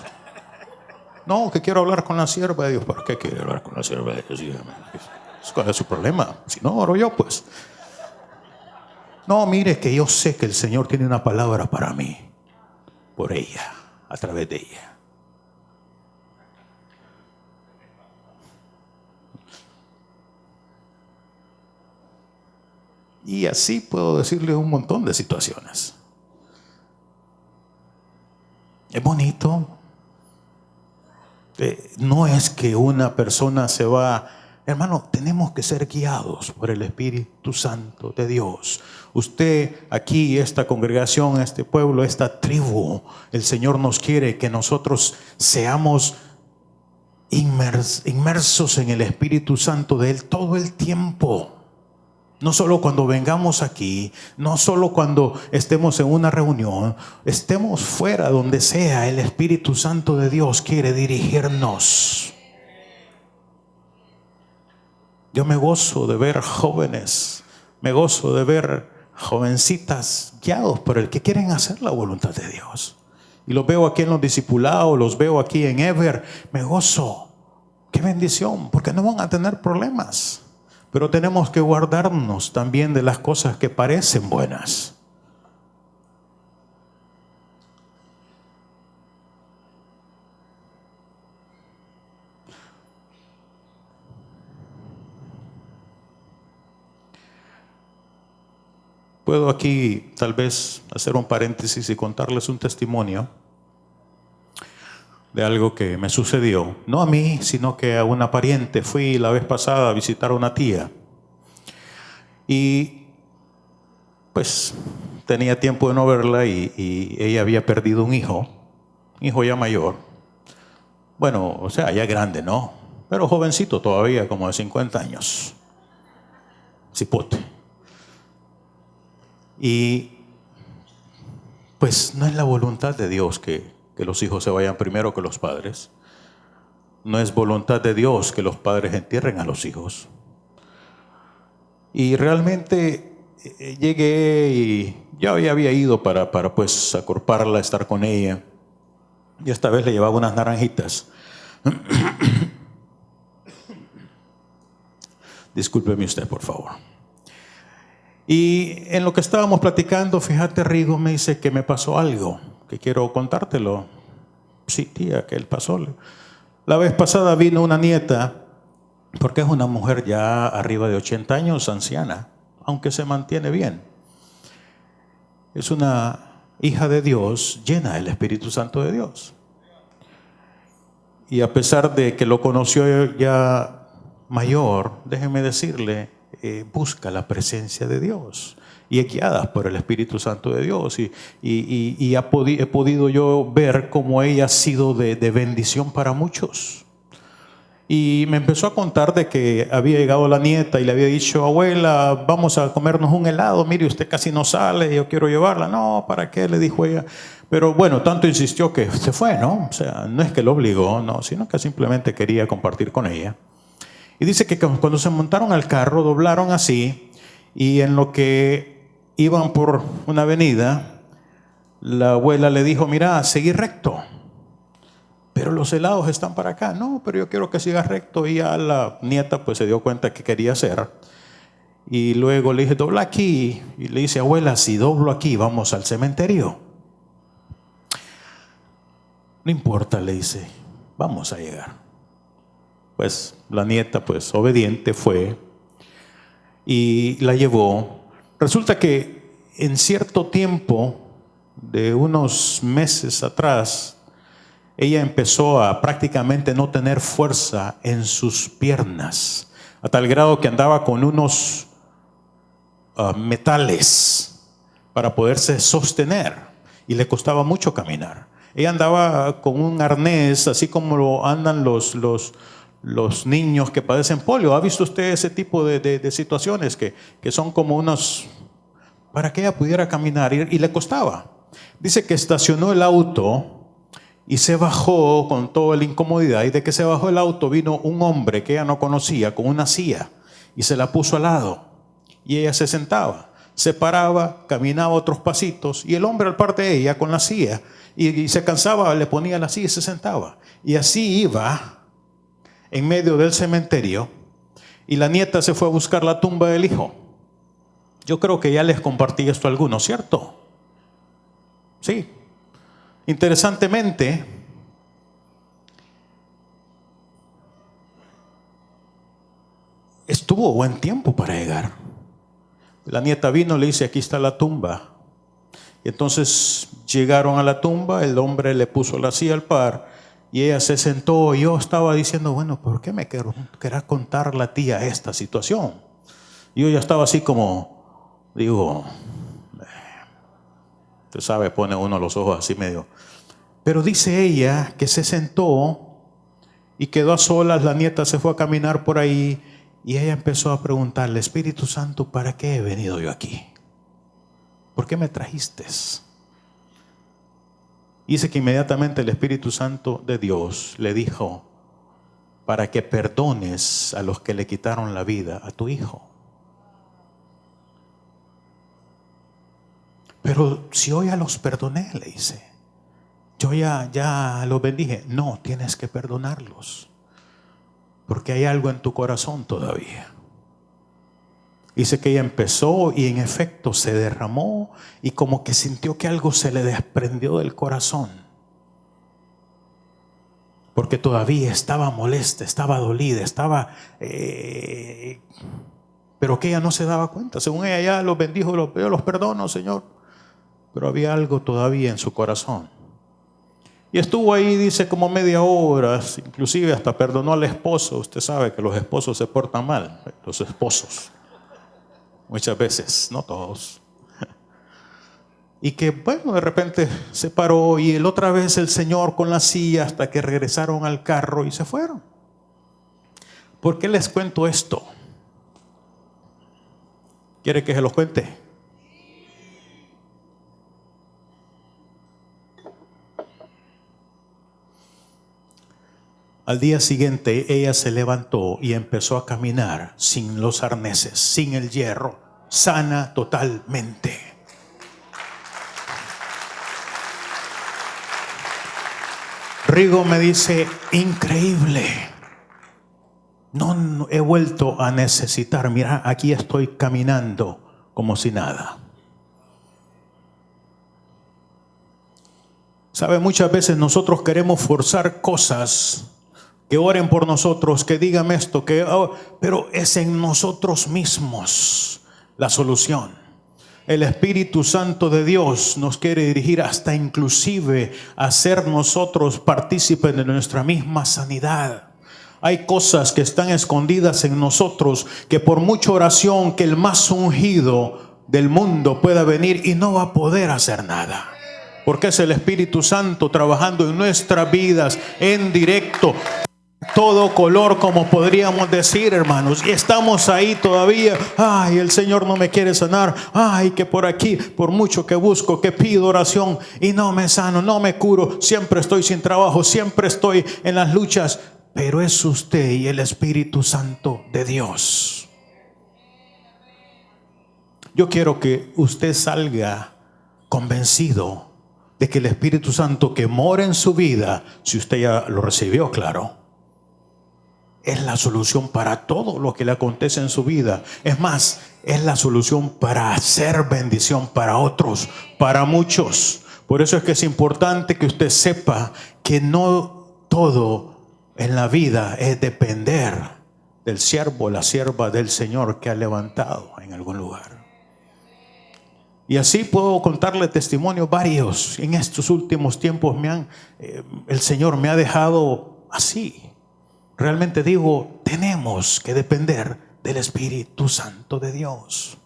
No, que quiero hablar con la sierva de Dios. ¿Por qué quiere hablar con la sierva de Dios? Dígame. ¿Cuál es su problema? Si no, oro yo, pues. No, mire que yo sé que el Señor tiene una palabra para mí, por ella, a través de ella. Y así puedo decirle un montón de situaciones. Es bonito. No es que una persona se va... Hermano, tenemos que ser guiados por el Espíritu Santo de Dios. Usted aquí, esta congregación, este pueblo, esta tribu, el Señor nos quiere que nosotros seamos inmersos en el Espíritu Santo de Él todo el tiempo. No solo cuando vengamos aquí, no solo cuando estemos en una reunión, estemos fuera donde sea, el Espíritu Santo de Dios quiere dirigirnos. Yo me gozo de ver jóvenes, me gozo de ver jovencitas guiados por el que quieren hacer la voluntad de Dios. Y los veo aquí en los discipulados, los veo aquí en Ever, me gozo. Qué bendición, porque no van a tener problemas. Pero tenemos que guardarnos también de las cosas que parecen buenas. Puedo aquí tal vez hacer un paréntesis y contarles un testimonio de algo que me sucedió, no a mí, sino que a una pariente. Fui la vez pasada a visitar a una tía y pues tenía tiempo de no verla y ella había perdido un hijo ya mayor, bueno, o sea, ya grande, ¿no? Pero jovencito todavía, como de 50 años, cipote. Y pues no es la voluntad de Dios que los hijos se vayan primero que los padres. No es voluntad de Dios que los padres entierren a los hijos. Y realmente llegué y ya había ido para pues acorparla, estar con ella. Y esta vez le llevaba unas naranjitas. Discúlpeme usted, por favor. Y en lo que estábamos platicando, fíjate, Rigo, me dice que me pasó algo, que quiero contártelo. Sí, tía, que él pasó. La vez pasada vino una nieta, porque es una mujer ya arriba de 80 años, anciana, aunque se mantiene bien. Es una hija de Dios, llena del Espíritu Santo de Dios. Y a pesar de que lo conoció ya mayor, déjeme decirle, busca la presencia de Dios y es guiada por el Espíritu Santo de Dios. Y he podido yo ver cómo ella ha sido de bendición para muchos. Y me empezó a contar de que había llegado la nieta y le había dicho: abuela, vamos a comernos un helado, mire, usted casi no sale, yo quiero llevarla. No, ¿para qué?, le dijo ella. Pero bueno, tanto insistió que se fue, ¿no? O sea, no es que lo obligó, no, sino que simplemente quería compartir con ella. Y dice que cuando se montaron al carro, doblaron así, y en lo que iban por una avenida, la abuela le dijo: mira, seguí recto, pero los helados están para acá. No, pero yo quiero que sigas recto. Y ya la nieta pues se dio cuenta que quería hacer. Y luego le dije: dobla aquí. Y le dice: abuela, si doblo aquí, vamos al cementerio. No importa, le dice, vamos a llegar. Pues la nieta, pues obediente, fue y la llevó. Resulta que en cierto tiempo, de unos meses atrás, ella empezó a prácticamente no tener fuerza en sus piernas, a tal grado que andaba con unos metales para poderse sostener y le costaba mucho caminar. Ella andaba con un arnés, así como lo andan los niños que padecen polio. ¿Ha visto usted ese tipo de situaciones que son como unos, para que ella pudiera caminar? Y le costaba. Dice que estacionó el auto y se bajó con toda la incomodidad. Y de que se bajó el auto, vino un hombre que ella no conocía con una silla y se la puso al lado. Y ella se sentaba, se paraba, caminaba otros pasitos, y el hombre al par de ella con la silla. Y se cansaba, le ponía la silla y se sentaba. Y así iba en medio del cementerio. Y la nieta se fue a buscar la tumba del hijo. Yo creo que ya les compartí esto a algunos, ¿cierto? Sí. Interesantemente, estuvo buen tiempo para llegar. La nieta vino, le dice: aquí está la tumba. Y entonces llegaron a la tumba, el hombre le puso la silla al par y ella se sentó. Y yo estaba diciendo: bueno, ¿por qué me querrá contar la tía esta situación? Y yo ya estaba así como, digo, usted sabe, pone uno los ojos así medio. Pero dice ella que se sentó y quedó a solas. La nieta se fue a caminar por ahí y ella empezó a preguntarle: Espíritu Santo, ¿para qué he venido yo aquí? ¿Por qué me trajiste? Dice que inmediatamente el Espíritu Santo de Dios le dijo: para que perdones a los que le quitaron la vida a tu hijo. Pero si yo ya los perdoné, le dice, yo ya los bendije. No, tienes que perdonarlos, porque hay algo en tu corazón todavía. Dice que ella empezó y en efecto se derramó y como que sintió que algo se le desprendió del corazón, porque todavía estaba molesta, estaba dolida, pero que ella no se daba cuenta. Según ella ya los bendijo, yo los perdono, Señor, pero había algo todavía en su corazón. Y estuvo ahí, dice, como media hora, inclusive hasta perdonó al esposo. Usted sabe que los esposos se portan mal, los esposos. Muchas veces, no todos. Y que bueno, de repente se paró y otra vez el Señor con la silla hasta que regresaron al carro y se fueron. ¿Por qué les cuento esto? ¿Quiere que se los cuente? Al día siguiente ella se levantó y empezó a caminar sin los arneses, sin el hierro, sana totalmente. Rigo me dice: increíble, no he vuelto a necesitar. Mira, aquí estoy caminando como si nada. Sabe, muchas veces nosotros queremos forzar cosas, que oren por nosotros, que digan esto, pero es en nosotros mismos la solución. El Espíritu Santo de Dios nos quiere dirigir hasta inclusive a ser nosotros partícipes de nuestra misma sanidad. Hay cosas que están escondidas en nosotros que por mucha oración que el más ungido del mundo pueda venir y no va a poder hacer nada. Porque es el Espíritu Santo trabajando en nuestras vidas en directo. Todo color, como podríamos decir, hermanos, y estamos ahí todavía. Ay, el Señor no me quiere sanar. Ay, que por aquí, por mucho que busco, que pido oración y no me sano, no me curo. Siempre estoy sin trabajo, siempre estoy en las luchas. Pero es usted y el Espíritu Santo de Dios. Yo quiero que usted salga convencido de que el Espíritu Santo que mora en su vida, si usted ya lo recibió, claro, es la solución para todo lo que le acontece en su vida. Es más, es la solución para hacer bendición para otros, para muchos. Por eso es que es importante que usted sepa que no todo en la vida es depender del siervo o la sierva del Señor que ha levantado en algún lugar. Y así puedo contarle testimonios varios. En estos últimos tiempos el Señor me ha dejado así. Realmente digo, tenemos que depender del Espíritu Santo de Dios.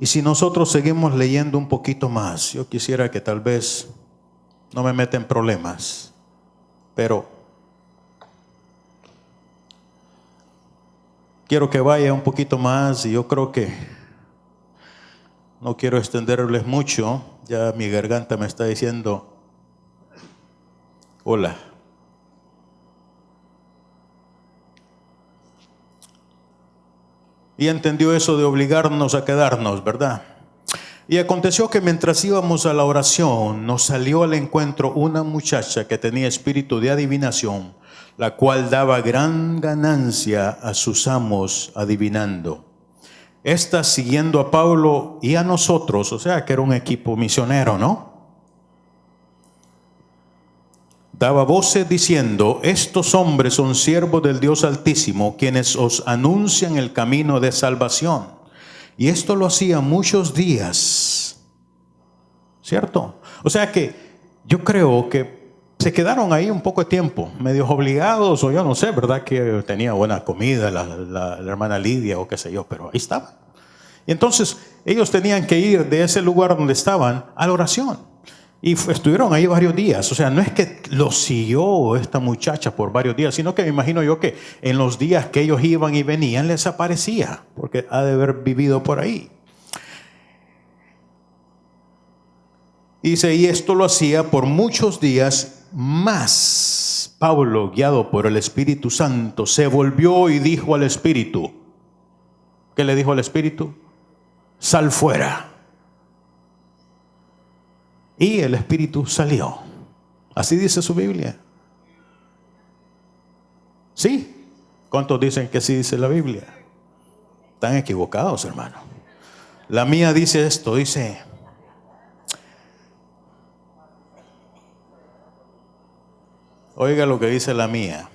Y si nosotros seguimos leyendo un poquito más, yo quisiera que tal vez no me meta en problemas, pero quiero que vaya un poquito más y yo creo que no quiero extenderles mucho. Ya mi garganta me está diciendo hola. Y entendió eso de obligarnos a quedarnos, ¿verdad? Y aconteció que mientras íbamos a la oración, nos salió al encuentro una muchacha que tenía espíritu de adivinación, la cual daba gran ganancia a sus amos adivinando. Esta siguiendo a Pablo y a nosotros, o sea que era un equipo misionero, ¿no? Daba voces diciendo: estos hombres son siervos del Dios Altísimo, quienes os anuncian el camino de salvación. Y esto lo hacía muchos días, ¿cierto? O sea que yo creo que se quedaron ahí un poco de tiempo, medios obligados, o yo no sé, ¿verdad? Que tenía buena comida la hermana Lidia o qué sé yo, pero ahí estaban. Y entonces ellos tenían que ir de ese lugar donde estaban a la oración. Y estuvieron ahí varios días. O sea, no es que los siguió esta muchacha por varios días, sino que me imagino yo que en los días que ellos iban y venían les aparecía, porque ha de haber vivido por ahí. Dice, y esto lo hacía por muchos días más. Pablo, guiado por el Espíritu Santo, se volvió y dijo al Espíritu. ¿Qué le dijo al Espíritu? Sal fuera. Y el Espíritu salió. Así dice su Biblia. ¿Sí? ¿Cuántos dicen que sí dice la Biblia? Están equivocados, hermano. La mía dice esto, dice: oiga lo que dice la mía.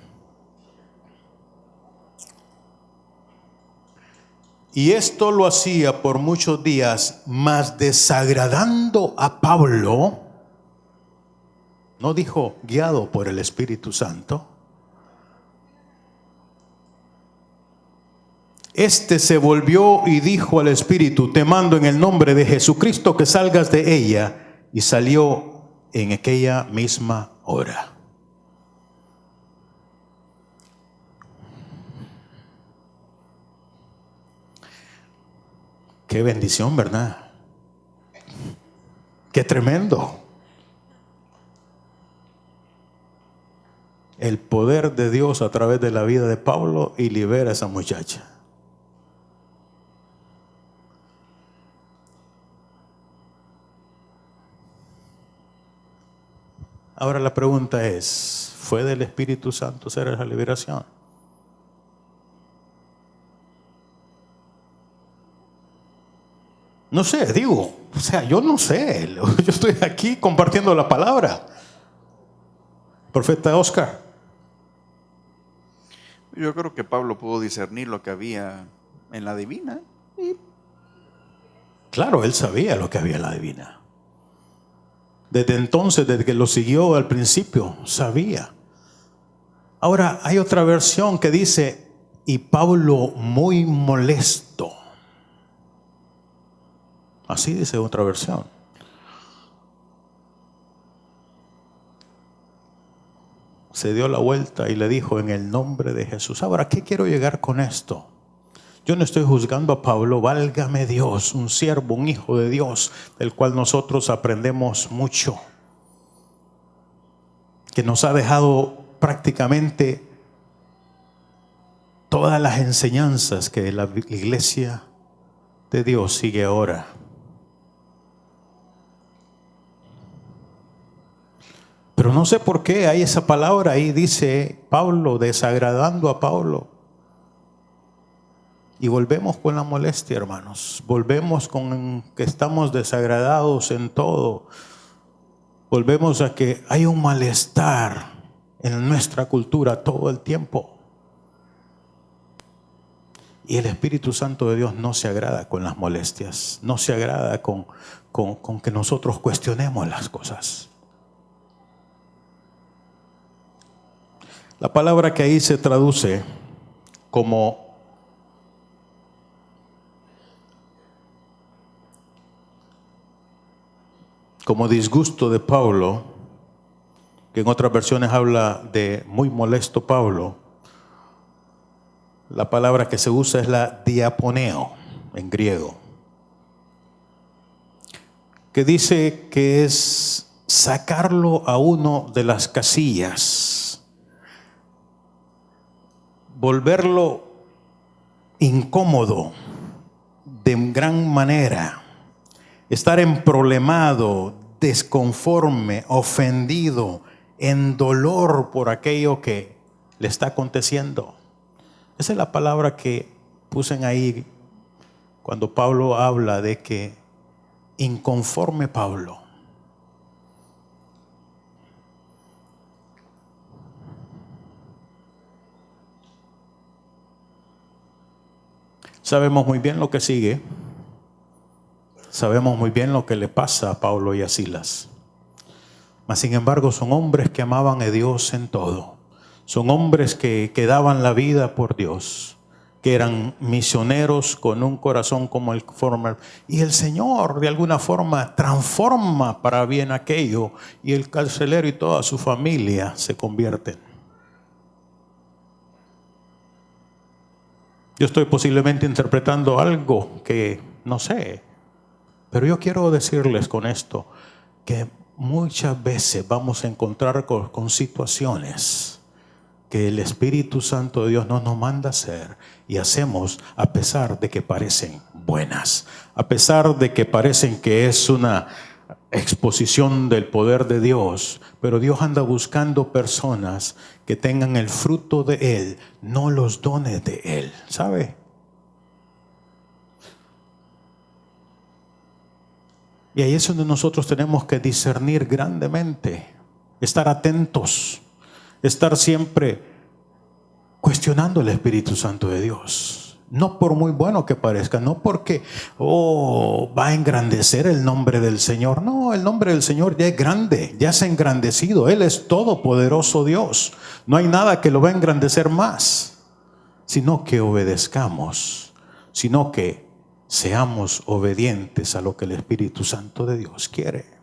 Y esto lo hacía por muchos días, mas desagradando a Pablo. No dijo guiado por el Espíritu Santo. Este se volvió y dijo al Espíritu: te mando en el nombre de Jesucristo que salgas de ella. Y salió en aquella misma hora. Qué bendición, ¿verdad? Qué tremendo. El poder de Dios a través de la vida de Pablo y libera a esa muchacha. Ahora la pregunta es, ¿fue del Espíritu Santo hacer esa liberación? No sé, digo, o sea, yo no sé. Yo estoy aquí compartiendo la palabra. Profeta Oscar. Yo creo que Pablo pudo discernir lo que había en la divina. Y claro, él sabía lo que había en la divina. Desde entonces, desde que lo siguió al principio, sabía. Ahora, hay otra versión que dice, y Pablo muy molesto. Así dice otra versión. Se dio la vuelta y le dijo, en el nombre de Jesús. Ahora, ¿qué quiero llegar con esto? Yo no estoy juzgando a Pablo, válgame Dios, un siervo, un hijo de Dios, del cual nosotros aprendemos mucho, que nos ha dejado prácticamente todas las enseñanzas que la iglesia de Dios sigue ahora. Pero no sé por qué hay esa palabra ahí, dice Pablo, desagradando a Pablo. Y volvemos con la molestia, hermanos. Volvemos con que estamos desagradados en todo. Volvemos a que hay un malestar en nuestra cultura todo el tiempo. Y el Espíritu Santo de Dios no se agrada con las molestias. No se agrada con que nosotros cuestionemos las cosas. La palabra que ahí se traduce como disgusto de Pablo, que en otras versiones habla de muy molesto Pablo, la palabra que se usa es la diaponeo en griego, que dice que es sacarlo a uno de las casillas, volverlo incómodo de gran manera, estar emproblemado, desconforme, ofendido, en dolor por aquello que le está aconteciendo. Esa es la palabra que puse ahí cuando Pablo habla de que inconforme Pablo. Sabemos muy bien lo que sigue. Sabemos muy bien lo que le pasa a Pablo y a Silas. Mas sin embargo son hombres que amaban a Dios en todo. Son hombres que daban la vida por Dios, que eran misioneros con un corazón como el forma. Y el Señor de alguna forma transforma para bien aquello, y el carcelero y toda su familia se convierten. Yo estoy posiblemente interpretando algo que no sé, pero yo quiero decirles con esto que muchas veces vamos a encontrar con situaciones que el Espíritu Santo de Dios no nos manda hacer y hacemos a pesar de que parecen buenas, a pesar de que parecen que es una exposición del poder de Dios, pero Dios anda buscando personas que tengan el fruto de Él, no los dones de Él, ¿sabe? Y ahí es donde nosotros tenemos que discernir grandemente, estar atentos, estar siempre cuestionando el Espíritu Santo de Dios. No por muy bueno que parezca, no porque va a engrandecer el nombre del Señor. No, el nombre del Señor ya es grande, ya se ha engrandecido. Él es todopoderoso Dios. No hay nada que lo va a engrandecer más, sino que obedezcamos, sino que seamos obedientes a lo que el Espíritu Santo de Dios quiere.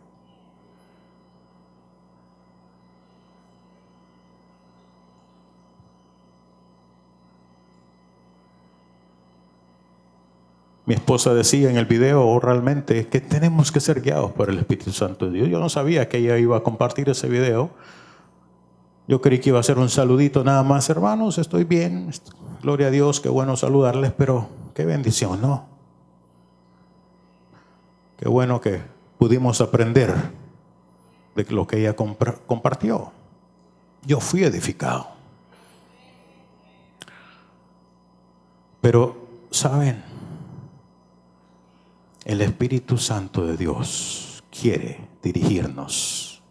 Mi esposa decía en el video realmente que tenemos que ser guiados por el Espíritu Santo de Dios. Yo no sabía que ella iba a compartir ese video. Yo creí que iba a ser un saludito nada más. Hermanos, estoy bien. Gloria a Dios, qué bueno saludarles, pero qué bendición, ¿no? Qué bueno que pudimos aprender de lo que ella compartió. Yo fui edificado. Pero, ¿saben? El Espíritu Santo de Dios quiere dirigirnos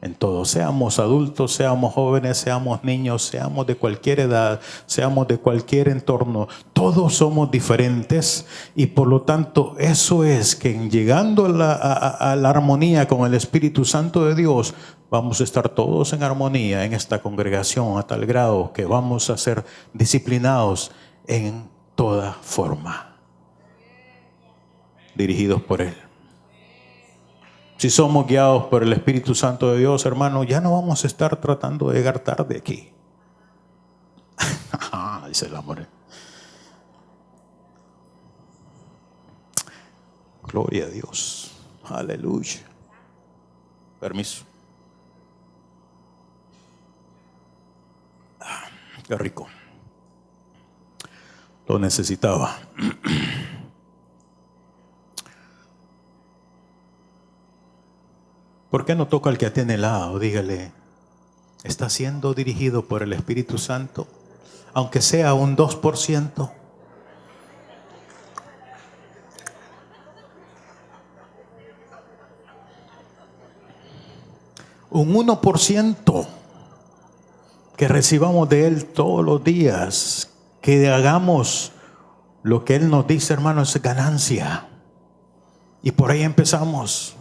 en todo. Seamos adultos, seamos jóvenes, seamos niños, seamos de cualquier edad, seamos de cualquier entorno. Todos somos diferentes y por lo tanto eso es que llegando a la armonía con el Espíritu Santo de Dios, vamos a estar todos en armonía en esta congregación a tal grado que vamos a ser disciplinados en toda forma, dirigidos por Él. Si somos guiados por el Espíritu Santo de Dios, hermano, ya no vamos a estar tratando de llegar tarde aquí. Dice el amor. Gloria a Dios. Aleluya. Permiso. Qué rico. Lo necesitaba. ¿Por qué no toca al que tiene al lado? Dígale, ¿está siendo dirigido por el Espíritu Santo? Aunque sea un 2%. Un 1% que recibamos de Él todos los días, que hagamos lo que Él nos dice, hermano, es ganancia. Y por ahí empezamos.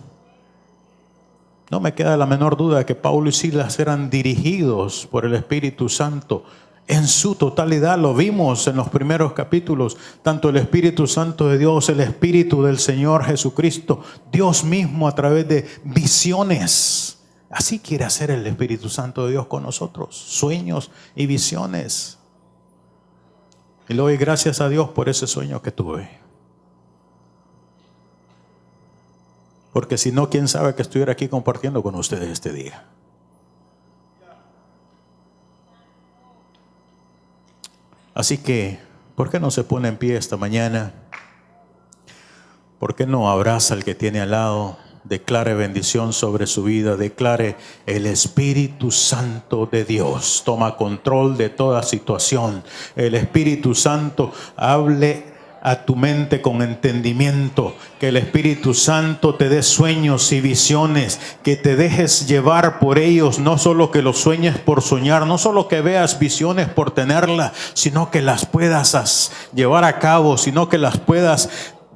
No me queda la menor duda que Pablo y Silas eran dirigidos por el Espíritu Santo en su totalidad. Lo vimos en los primeros capítulos. Tanto el Espíritu Santo de Dios, el Espíritu del Señor Jesucristo, Dios mismo a través de visiones. Así quiere hacer el Espíritu Santo de Dios con nosotros. Sueños y visiones. Y le doy gracias a Dios por ese sueño que tuve. Porque si no, quién sabe que estuviera aquí compartiendo con ustedes este día. Así que, ¿por qué no se pone en pie esta mañana? ¿Por qué no abraza al que tiene al lado? Declare bendición sobre su vida. Declare: el Espíritu Santo de Dios toma control de toda situación. El Espíritu Santo hable a tu mente con entendimiento. Que el Espíritu Santo te dé sueños y visiones, que te dejes llevar por ellos. No solo que los sueñes por soñar, no solo que veas visiones por tenerlas, sino que las puedas llevar a cabo, sino que las puedas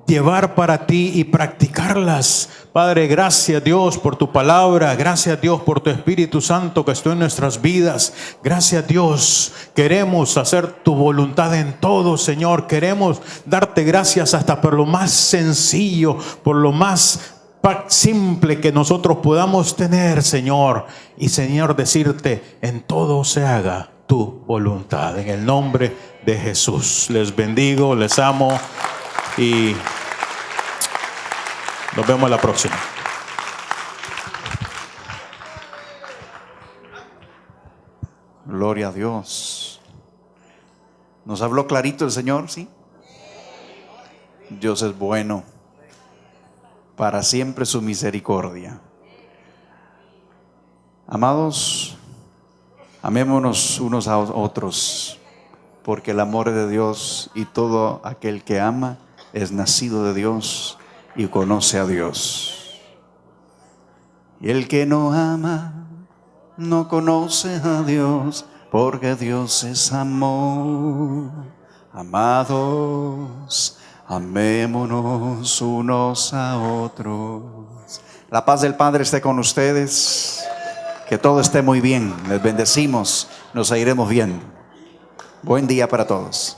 llevar para ti y practicarlas. Padre, gracias Dios por tu palabra. Gracias Dios por tu Espíritu Santo que está en nuestras vidas. Gracias Dios. Queremos hacer tu voluntad en todo, Señor. Queremos darte gracias hasta por lo más sencillo, por lo más simple que nosotros podamos tener, Señor. Y Señor, decirte: en todo se haga tu voluntad. En el nombre de Jesús. Les bendigo, les amo y nos vemos la próxima. Gloria a Dios. ¿Nos habló clarito el Señor? ¿Sí? Dios es bueno. Para siempre su misericordia. Amados, amémonos unos a otros, porque el amor es de Dios, y todo aquel que ama es nacido de Dios y conoce a Dios. Y el que no ama no conoce a Dios, porque Dios es amor. Amados, amémonos unos a otros. La paz del Padre esté con ustedes. Que todo esté muy bien. Les bendecimos. Nos seguiremos viendo. Buen día para todos.